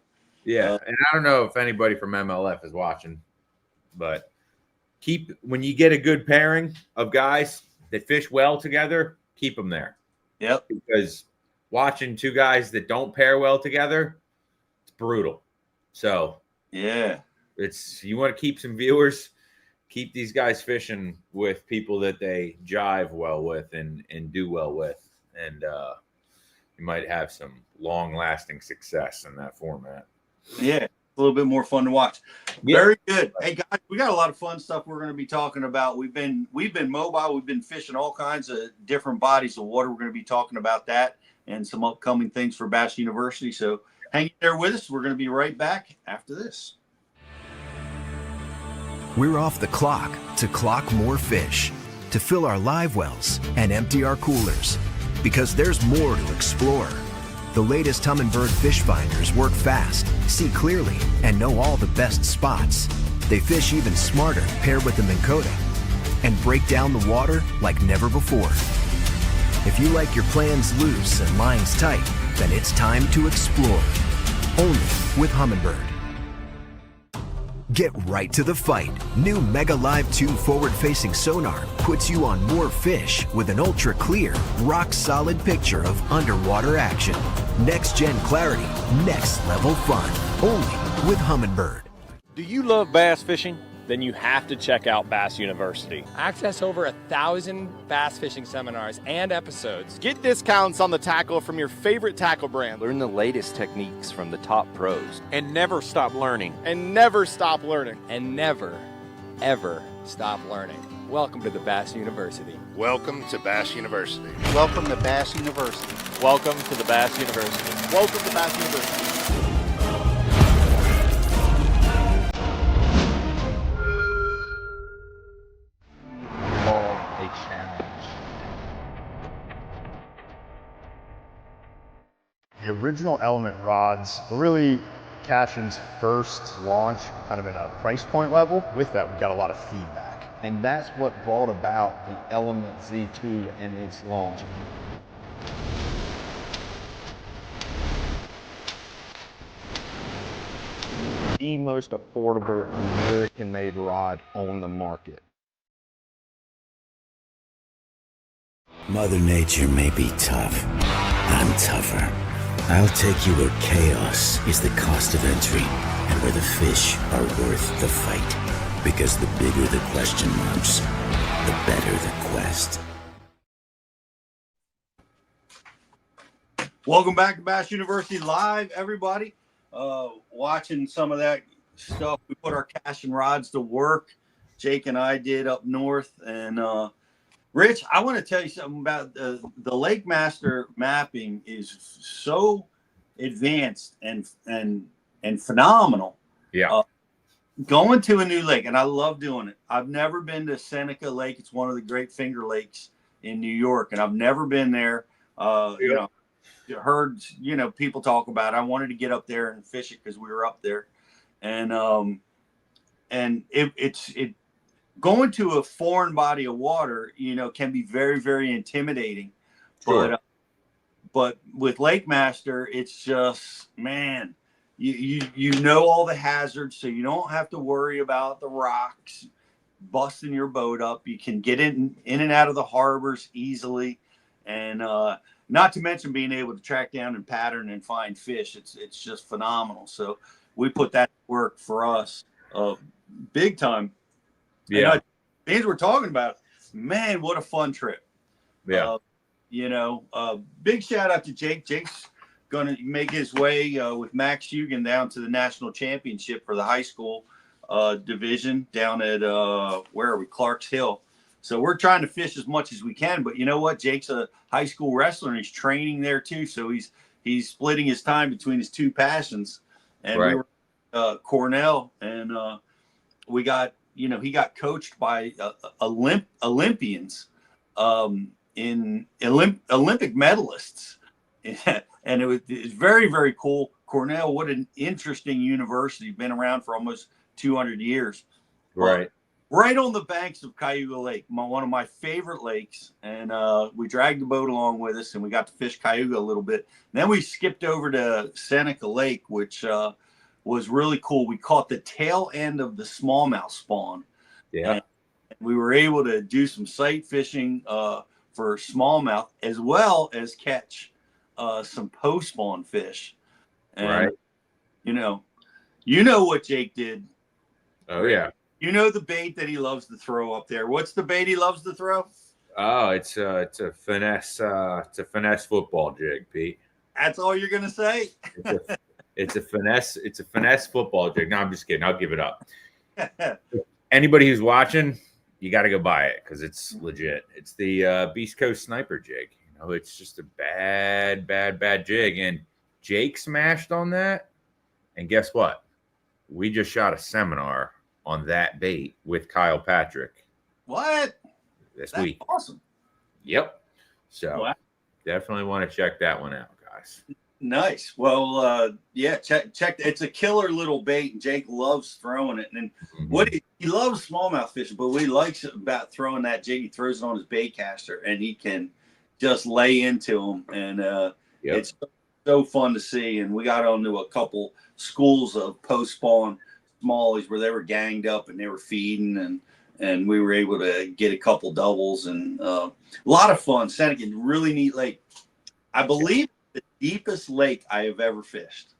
I don't know if anybody from MLF is watching, but when you get a good pairing of guys that fish well together, keep them there. Yep. Because watching two guys that don't pair well together, it's brutal. So yeah, you want to keep some viewers, keep these guys fishing with people that they jive well with and do well with, and you might have some long-lasting success in that format. Yeah, a little bit more fun to watch. Yeah. Very good. Hey guys, we got a lot of fun stuff we're going to be talking about. We've been mobile. We've been fishing all kinds of different bodies of water. We're going to be talking about that and some upcoming things for Bass University. So hang there with us. We're going to be right back after this. We're off the clock to clock more fish, to fill our live wells and empty our coolers, because there's more to explore. The latest Humminbird fish finders work fast, see clearly, and know all the best spots. They fish even smarter paired with the Minn Kota and break down the water like never before. If you like your plans loose and lines tight, then it's time to explore. Only with Humminbird. Get right to the fight. New Mega Live 2 forward-facing sonar puts you on more fish with an ultra-clear, rock-solid picture of underwater action. Next-gen clarity, next-level fun. Only with Humminbird. Do you love bass fishing? Then you have to check out Bass University. Access over 1,000 bass fishing seminars and episodes. Get discounts on the tackle from your favorite tackle brand. Learn the latest techniques from the top pros. And never stop learning. And never stop learning. And never, ever stop learning. Welcome to the Bass University. Welcome to Bass University. Welcome to Bass University. Welcome to the Bass University. Welcome to Bass University. The original Element rods were really Cashin's first launch, kind of at a price point level. With that, we got a lot of feedback. And that's what brought about the Element Z2 and its launch. The most affordable American-made rod on the market. Mother Nature may be tough. I'm tougher. I'll take you where chaos is the cost of entry and where the fish are worth the fight. Because the bigger the question marks, the better the quest. Welcome back to Bass University Live, everybody. Watching some of that stuff. We put our cash and rods to work. Jake and I did up north. And Rich, I want to tell you something about the Lake Master mapping is so advanced and phenomenal. Yeah. Going to a new lake, and I love doing it. I've never been to Seneca Lake. It's one of the great finger lakes in New York, and I've never been there. You know, heard people talk about it. I wanted to get up there and fish it because we were up there, and it's going to a foreign body of water, can be very, very intimidating. Sure. But with Lake Master, it's just, man, you know all the hazards, so you don't have to worry about the rocks busting your boat up. You can get in and out of the harbors easily, and not to mention being able to track down and pattern and find fish. It's just phenomenal. So we put that to work for us big time. Yeah. Things we're talking about, man, what a fun trip. Yeah. Big shout out to Jake. Jake's going to make his way with Max Hugan down to the national championship for the high school division down at, where are we? Clark's Hill. So we're trying to fish as much as we can, but you know what? Jake's a high school wrestler and he's training there too. So he's splitting his time between his two passions. And right. We were Cornell, and we got he got coached by Olympians, in Olympic medalists. And it's very, very cool. Cornell, what an interesting university, been around for almost 200 years. Right. Right on the banks of Cayuga Lake, one of my favorite lakes. And we dragged the boat along with us, and we got to fish Cayuga a little bit. Then we skipped over to Seneca Lake, which was really cool. We caught the tail end of the smallmouth spawn. Yeah. And we were able to do some sight fishing for smallmouth, as well as catch some post spawn fish. And, right. You know what Jake did. Oh, yeah. You know the bait that he loves to throw up there. What's the bait he loves to throw? Oh, it's a finesse. It's a finesse football jig, Pete. That's all you're gonna say? It's a finesse football jig. No, I'm just kidding. I'll give it up. Anybody who's watching, you got to go buy it because it's legit. It's the Beast Coast Sniper jig. It's just a bad jig. And Jake smashed on that. And guess what? We just shot a seminar on that bait with Kyle Patrick. What? This week. Awesome. Yep. So wow. Definitely want to check that one out, guys. Nice. Well, yeah, check. It's a killer little bait, and Jake loves throwing it. And what he loves smallmouth fishing, but what he likes about throwing that jig, he throws it on his bait caster, and he can just lay into them. And it's so fun to see. And we got onto a couple schools of post spawn smallies where they were ganged up and they were feeding, and we were able to get a couple doubles, and a lot of fun. Seneca, really neat lake. I believe the deepest lake I have ever fished.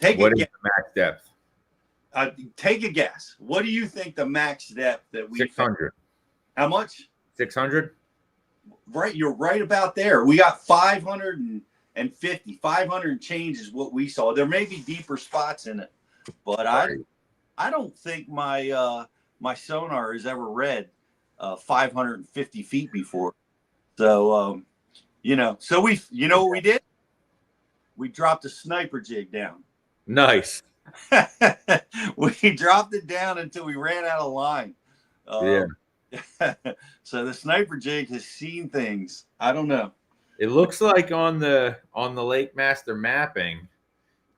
What is the max depth? Take a guess. What do you think the max depth that we 600? How much? 600. Right, you're right about there. We got 550, 500 and change is what we saw. There may be deeper spots in it, but I don't think my my sonar has ever read 550 feet before. So so we what we did? We dropped a sniper jig down. Nice. We dropped it down until we ran out of line. So the sniper jig has seen things. I don't know. It looks like on the Lake Master mapping,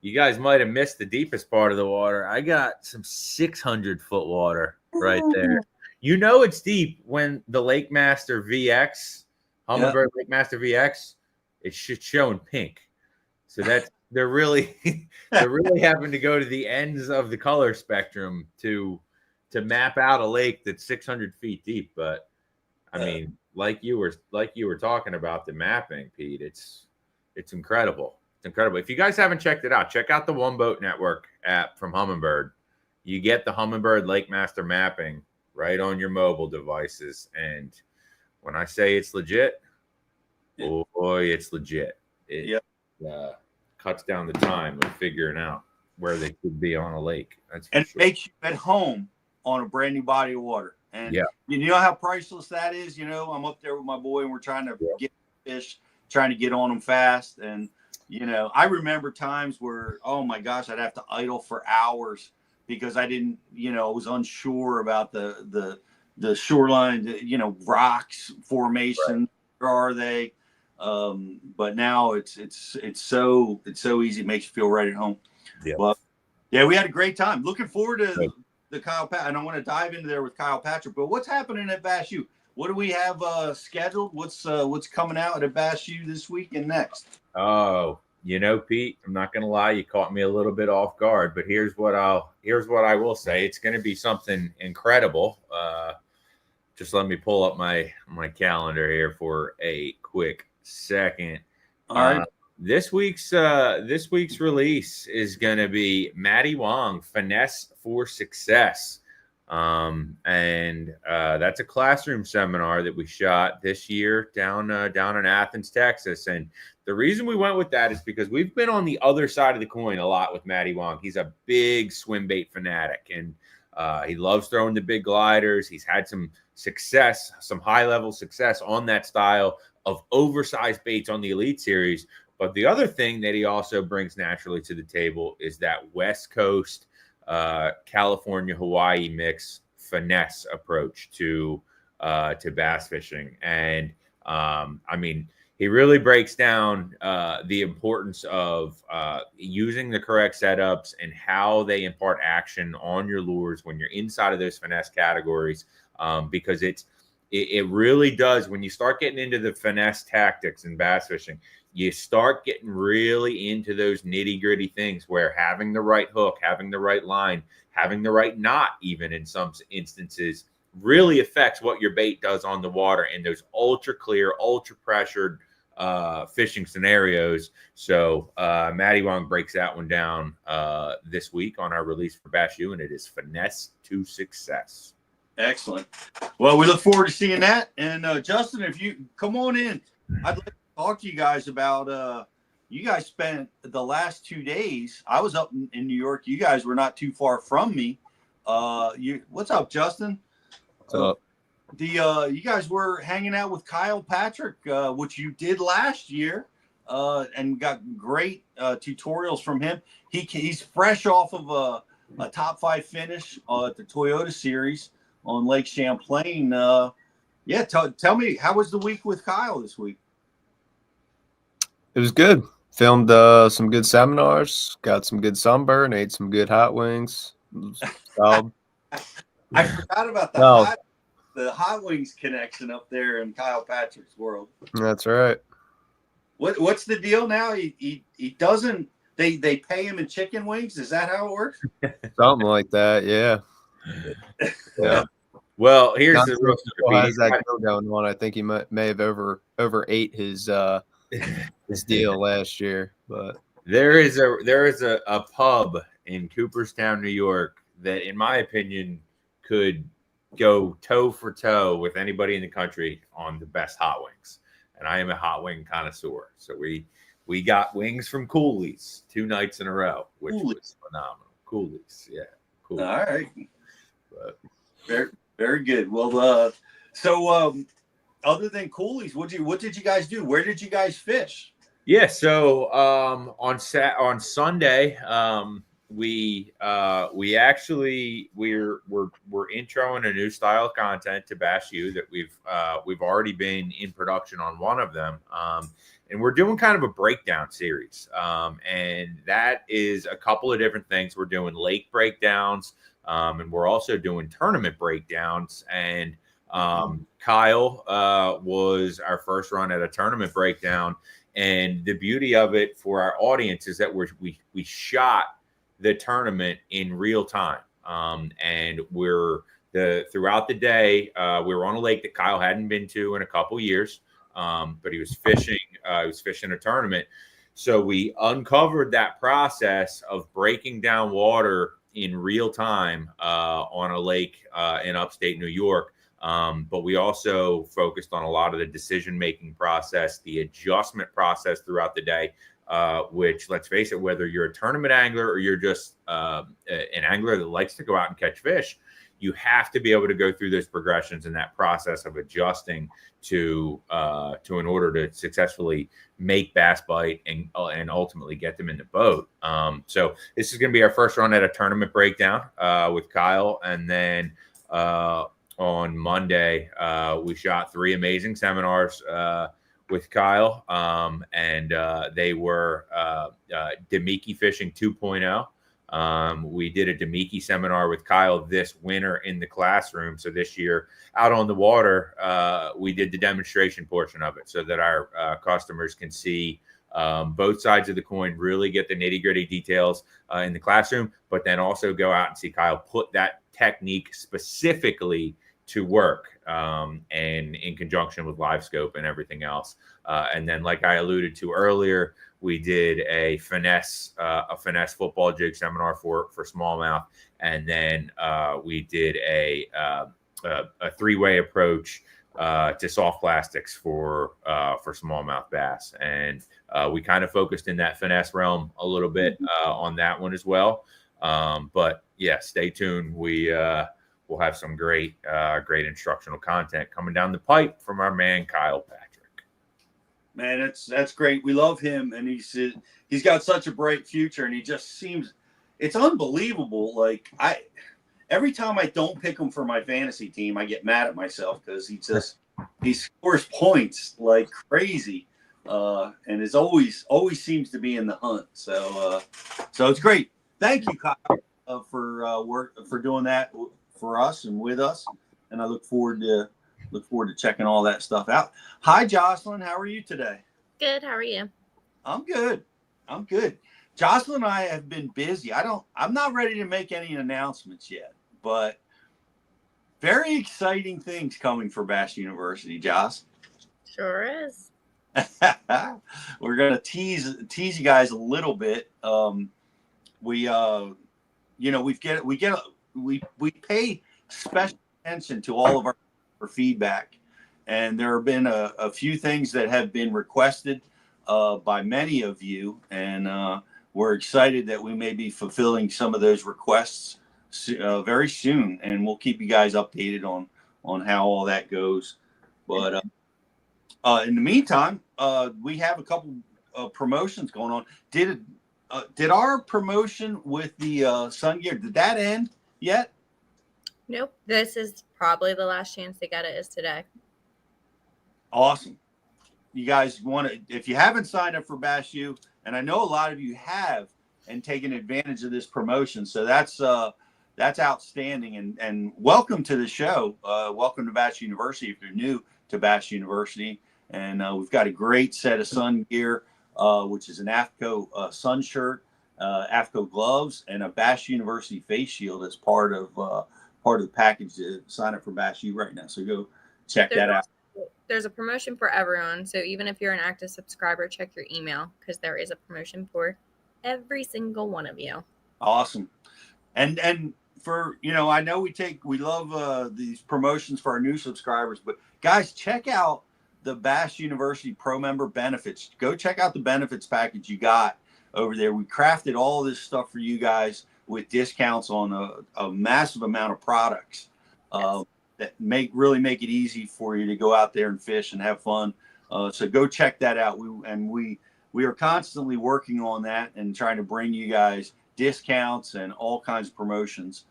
you guys might have missed the deepest part of the water. I got some 600-foot water right there. It's deep when the Lake Master VX, Humminbird Lake Master VX, it's showing pink. So they're really having to go to the ends of the color spectrum to map out a lake that's 600 feet deep. But I mean, like you were talking about the mapping, Pete, it's incredible. It's incredible. If you guys haven't checked it out, check out the One Boat Network app from Humminbird. You get the Humminbird Lake Master mapping right on your mobile devices. And when I say it's legit, boy, it's legit. It cuts down the time of figuring out where they could be on a lake. And it makes you at home on a brand new body of water. And you know how priceless that is? I'm up there with my boy, and we're trying to get fish, trying to get on them fast. And I remember times where, oh my gosh, I'd have to idle for hours because I didn't, I was unsure about the shoreline, rocks formation. Where are they? But now it's so easy. It makes you feel right at home. But we had a great time. Looking forward to the Kyle Pat, and I want to dive into there with Kyle Patrick. But what's happening at Bass U? What do we have scheduled? What's coming out at Bass U this week and next? Oh, Pete, I'm not going to lie, you caught me a little bit off guard. But here's what I will say: it's going to be something incredible. Just let me pull up my calendar here for a quick second. All right. This week's release is going to be Matty Wong, Finesse for Success. And that's a classroom seminar that we shot this year down in Athens, Texas. And the reason we went with that is because we've been on the other side of the coin a lot with Matty Wong. He's a big swim bait fanatic, and he loves throwing the big gliders. He's had some success, some high-level success on that style of oversized baits on the Elite Series. But the other thing that he also brings naturally to the table is that West Coast California Hawaii mix finesse approach to bass fishing. And I mean, he really breaks down the importance of using the correct setups and how they impart action on your lures when you're inside of those finesse categories, because it really does. When you start getting into the finesse tactics in bass fishing, you start getting really into those nitty gritty things where having the right hook, having the right line, having the right knot, even in some instances, really affects what your bait does on the water in those ultra clear, ultra pressured fishing scenarios. So Matty Wong breaks that one down this week on our release for Bass U, and it is Finesse to Success. Excellent. Well, we look forward to seeing that. And Justin, if you come on in, I'd like to talk to you guys about you guys spent the last 2 days. I was up in New York. You guys were not too far from me. What's up, Justin? What's up? You guys were hanging out with Kyle Patrick, which you did last year, and got great tutorials from him. He's fresh off of a top 5 finish at the Toyota Series on Lake Champlain. Tell me, how was the week with Kyle this week? It was good. Filmed some good seminars, got some good sunburn, ate some good hot wings. I forgot about the hot wings connection up there in Kyle Patrick's world. That's right. What's the deal now? He doesn't. They pay him in chicken wings. Is that how it works? Something like that. Yeah. Yeah. Well, here's the real story. Has that going on? I think he may have overate his deal last year, but there is a pub in Cooperstown, New York, that, in my opinion, could go toe for toe with anybody in the country on the best hot wings. And I am a hot wing connoisseur, so we got wings from Cooley's 2 nights in a row, which was phenomenal. Cooley's, yeah, cool. All right, but very, very good. Well, so other than Cooley's, what did you guys do? Where did you guys fish? Yeah, so on Sunday, we're introing a new style of content to Bass U that we've already been in production on one of them, and we're doing kind of a breakdown series, and that is a couple of different things. We're doing lake breakdowns, and we're also doing tournament breakdowns. And Kyle was our first run at a tournament breakdown, and the beauty of it for our audience is that we shot the tournament in real time, and throughout the day we were on a lake that Kyle hadn't been to in a couple years, but he was fishing a tournament. So we uncovered that process of breaking down water in real time on a lake in upstate New York. But we also focused on a lot of the decision-making process, the adjustment process throughout the day, which, let's face it, whether you're a tournament angler or you're just an angler that likes to go out and catch fish, you have to be able to go through those progressions and that process of adjusting to in order to successfully make bass bite and ultimately get them in the boat. So this is going to be our first run at a tournament breakdown with Kyle, and then on Monday, we shot 3 amazing seminars with Kyle, and they were Demiki Fishing 2.0. We did a Demiki seminar with Kyle this winter in the classroom. So this year out on the water, we did the demonstration portion of it so that our customers can see both sides of the coin, really get the nitty gritty details in the classroom, but then also go out and see Kyle put that technique specifically to work, and in conjunction with live scope and everything else. And then, like I alluded to earlier, we did a finesse football jig seminar for smallmouth, and then we did a 3-way approach to soft plastics for smallmouth bass, and we kind of focused in that finesse realm a little bit on that one as well. But yeah, stay tuned. We'll have some great instructional content coming down the pipe from our man Kyle Patrick. Man, that's great. We love him, and he's got such a bright future, and he just seems it's unbelievable. Like every time I don't pick him for my fantasy team, I get mad at myself because he scores points like crazy, and is always seems to be in the hunt. So it's great. Thank you, Kyle, for doing that for us and with us, and I look forward to checking all that stuff out. Hi, Jocelyn. How are you today? Good. How are you? I'm good. Jocelyn and I have been busy. I'm not ready to make any announcements yet, but very exciting things coming for Bash University, Joss. Sure is. We're gonna tease you guys a little bit. We pay special attention to all of our feedback, and there have been a few things that have been requested by many of you, and we're excited that we may be fulfilling some of those requests very soon, and we'll keep you guys updated on how all that goes. But in the meantime, we have a couple promotions going on. Did our promotion with the Sun Gear, did that end yet? Nope. This is probably the last chance to get it is today. Awesome. You guys want to, if you haven't signed up for Bash U, and I know a lot of you have and taken advantage of this promotion, so that's outstanding. And welcome to the show. Welcome to Bash University if you're new to Bash University. And we've got a great set of sun gear, which is an AFCO sun shirt, AFCO gloves, and a Bash University face shield as part of the package to sign up for Bash U right now. So go check that out. There's a promotion for everyone. So even if you're an active subscriber, check your email because there is a promotion for every single one of you. Awesome. And for, I know we love these promotions for our new subscribers, but guys, check out the Bash University Pro Member benefits. Go check out the benefits package you got over there. We crafted all this stuff for you guys with discounts on a massive amount of products. Yes. That really make it easy for you to go out there and fish and have fun. So go check that out. We are constantly working on that and trying to bring you guys discounts and all kinds of promotions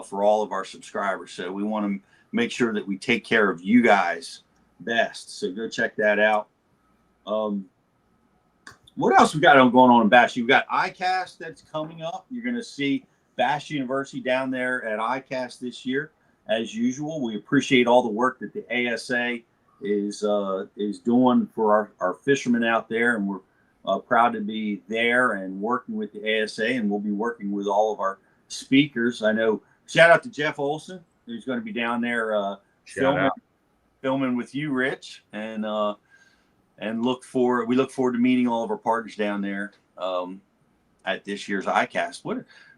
for all of our subscribers. So we want to make sure that we take care of you guys best. So go check that out. What else we got going on in Bash? We've got ICAST that's coming up. You're going to see Bash University down there at ICAST this year. As usual, we appreciate all the work that the ASA is doing for our fishermen out there, and we're proud to be there and working with the ASA, and we'll be working with all of our speakers. I know, shout out to Jeff Olson, who's going to be down there filming with you, Rich, and we look forward to meeting all of our partners down there at this year's ICAST.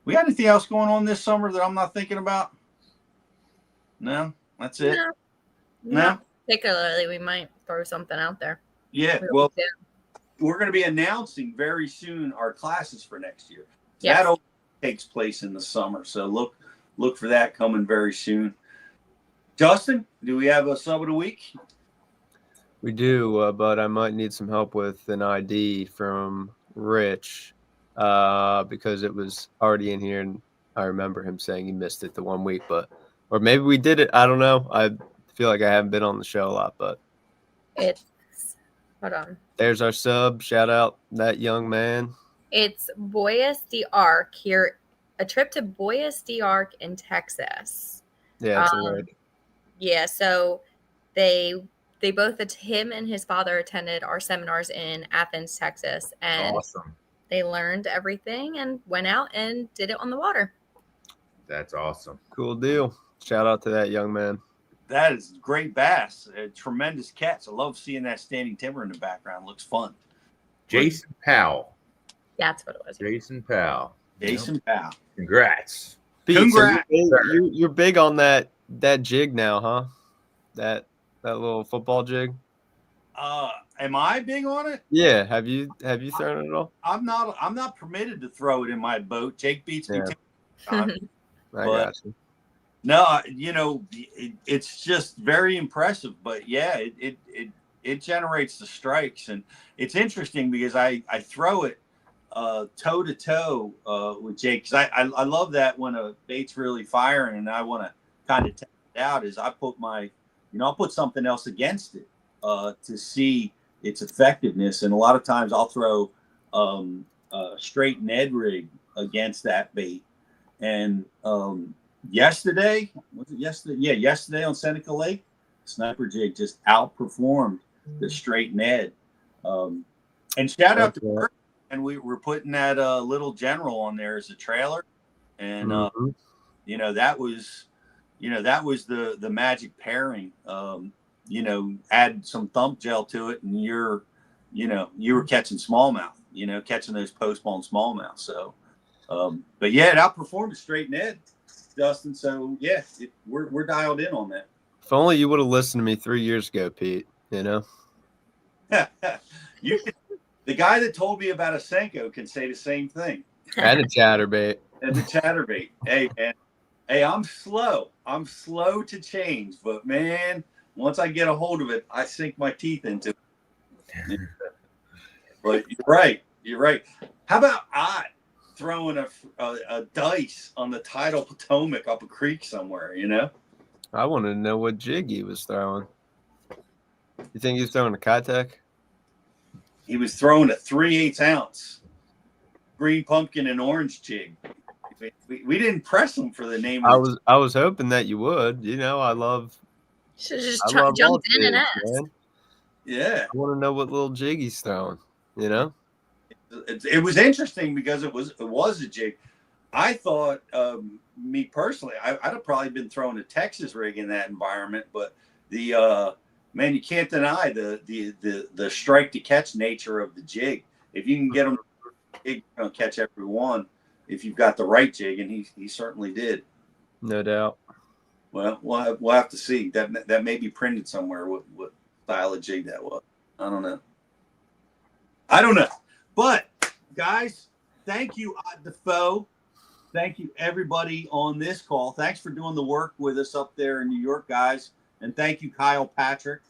We got anything else going on this summer that I'm not thinking about? No, that's it. No. Particularly, we might throw something out there. Yeah, well, we're going to be announcing very soon our classes for next year. Yes. That all takes place in the summer, so look for that coming very soon. Justin, do we have a sub of the week? We do, but I might need some help with an ID from Rich because it was already in here, and I remember him saying he missed it the 1 week, or maybe we did it. I don't know. I feel like I haven't been on the show a lot, but hold on. There's our sub. Shout out that young man. It's Boyas de Arc here. A trip to Boyas de Arc in Texas. Yeah, it's a road. Yeah, so they both, him and his father attended our seminars in Athens, Texas, and awesome. They learned everything and went out and did it on the water. That's awesome. Cool deal. Shout out to that young man. That is great bass. A tremendous catch. I love seeing that standing timber in the background. Looks fun. Jason Powell. That's what it was. Jason Powell. Powell. Congrats. Congrats. So you're big on that jig now, huh? That little football jig. Am I big on it? Yeah. Have you thrown it at all? I'm not permitted to throw it in my boat. Jake beats me too. I got you. No, it's just very impressive. But yeah, it generates the strikes, and it's interesting because I throw it toe to toe with Jake, because I love that when a bait's really firing and I want to kind of test it out, is I put I'll put something else against it to see its effectiveness. And a lot of times I'll throw a straight Ned rig against that bait. And yesterday on Seneca Lake, sniper jig just outperformed the straight Ned. And shout out to Kurt. And we were putting that little General on there as a trailer, and that was the magic pairing. Add some thump gel to it, and you were catching smallmouth, catching those post-spawn smallmouth. So, but yeah, it outperformed the straight Ned, Dustin. So yeah, we're dialed in on that. If only you would have listened to me 3 years ago, Pete. The guy that told me about a Senko can say the same thing. And a chatterbait. Hey, man. Hey, I'm slow. I'm slow to change. But, man, once I get a hold of it, I sink my teeth into it. But you're right. How about Ott throwing a dice on the tidal Potomac up a creek somewhere, I want to know what jig he was throwing. You think he was throwing a Kitech? He was throwing a 3/8 ounce green pumpkin and orange jig. We didn't press him for the name. I was hoping that you would. I love. Should have just jumped in and asked. Man. Yeah, I want to know what little jig he's throwing. It was interesting because it was a jig. I thought, me personally, I'd have probably been throwing a Texas rig in that environment, but man, you can't deny the strike to catch nature of the jig. If you can get them, you're gonna catch every one if you've got the right jig, and he certainly did. No doubt. Well, we'll have to see. That may be printed somewhere. What style of jig that was? I don't know. But guys, thank you, Ott DeFoe. Thank you everybody on this call. Thanks for doing the work with us up there in New York, guys. And thank you, Kyle Patrick.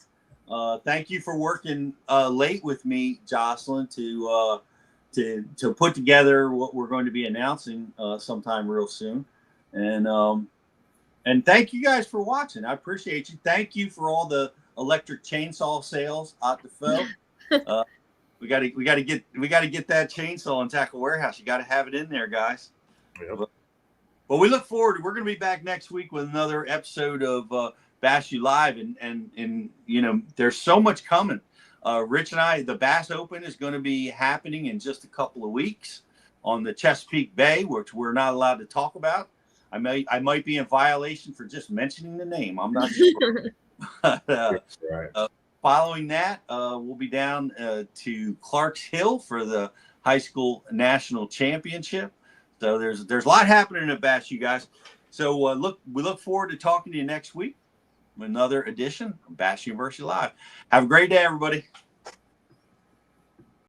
Thank you for working late with me, Jocelyn, to put together what we're going to be announcing sometime real soon. And thank you guys for watching. I appreciate you. Thank you for all the electric chainsaw sales, Ott DeFoe. We got to get that chainsaw in Tackle Warehouse. You got to have it in there, guys. Yep. But we look forward. We're going to be back next week with another episode of Bass You Live, and there's so much coming. Rich and I, the Bass Open is going to be happening in just a couple of weeks on the Chesapeake Bay, which we're not allowed to talk about. I might be in violation for just mentioning the name. I'm not sure. Following that, we'll be down to Clarks Hill for the high school national championship. So there's a lot happening at Bass, you guys. So we look forward to talking to you next week with another edition of Bass University Live. Have a great day, everybody.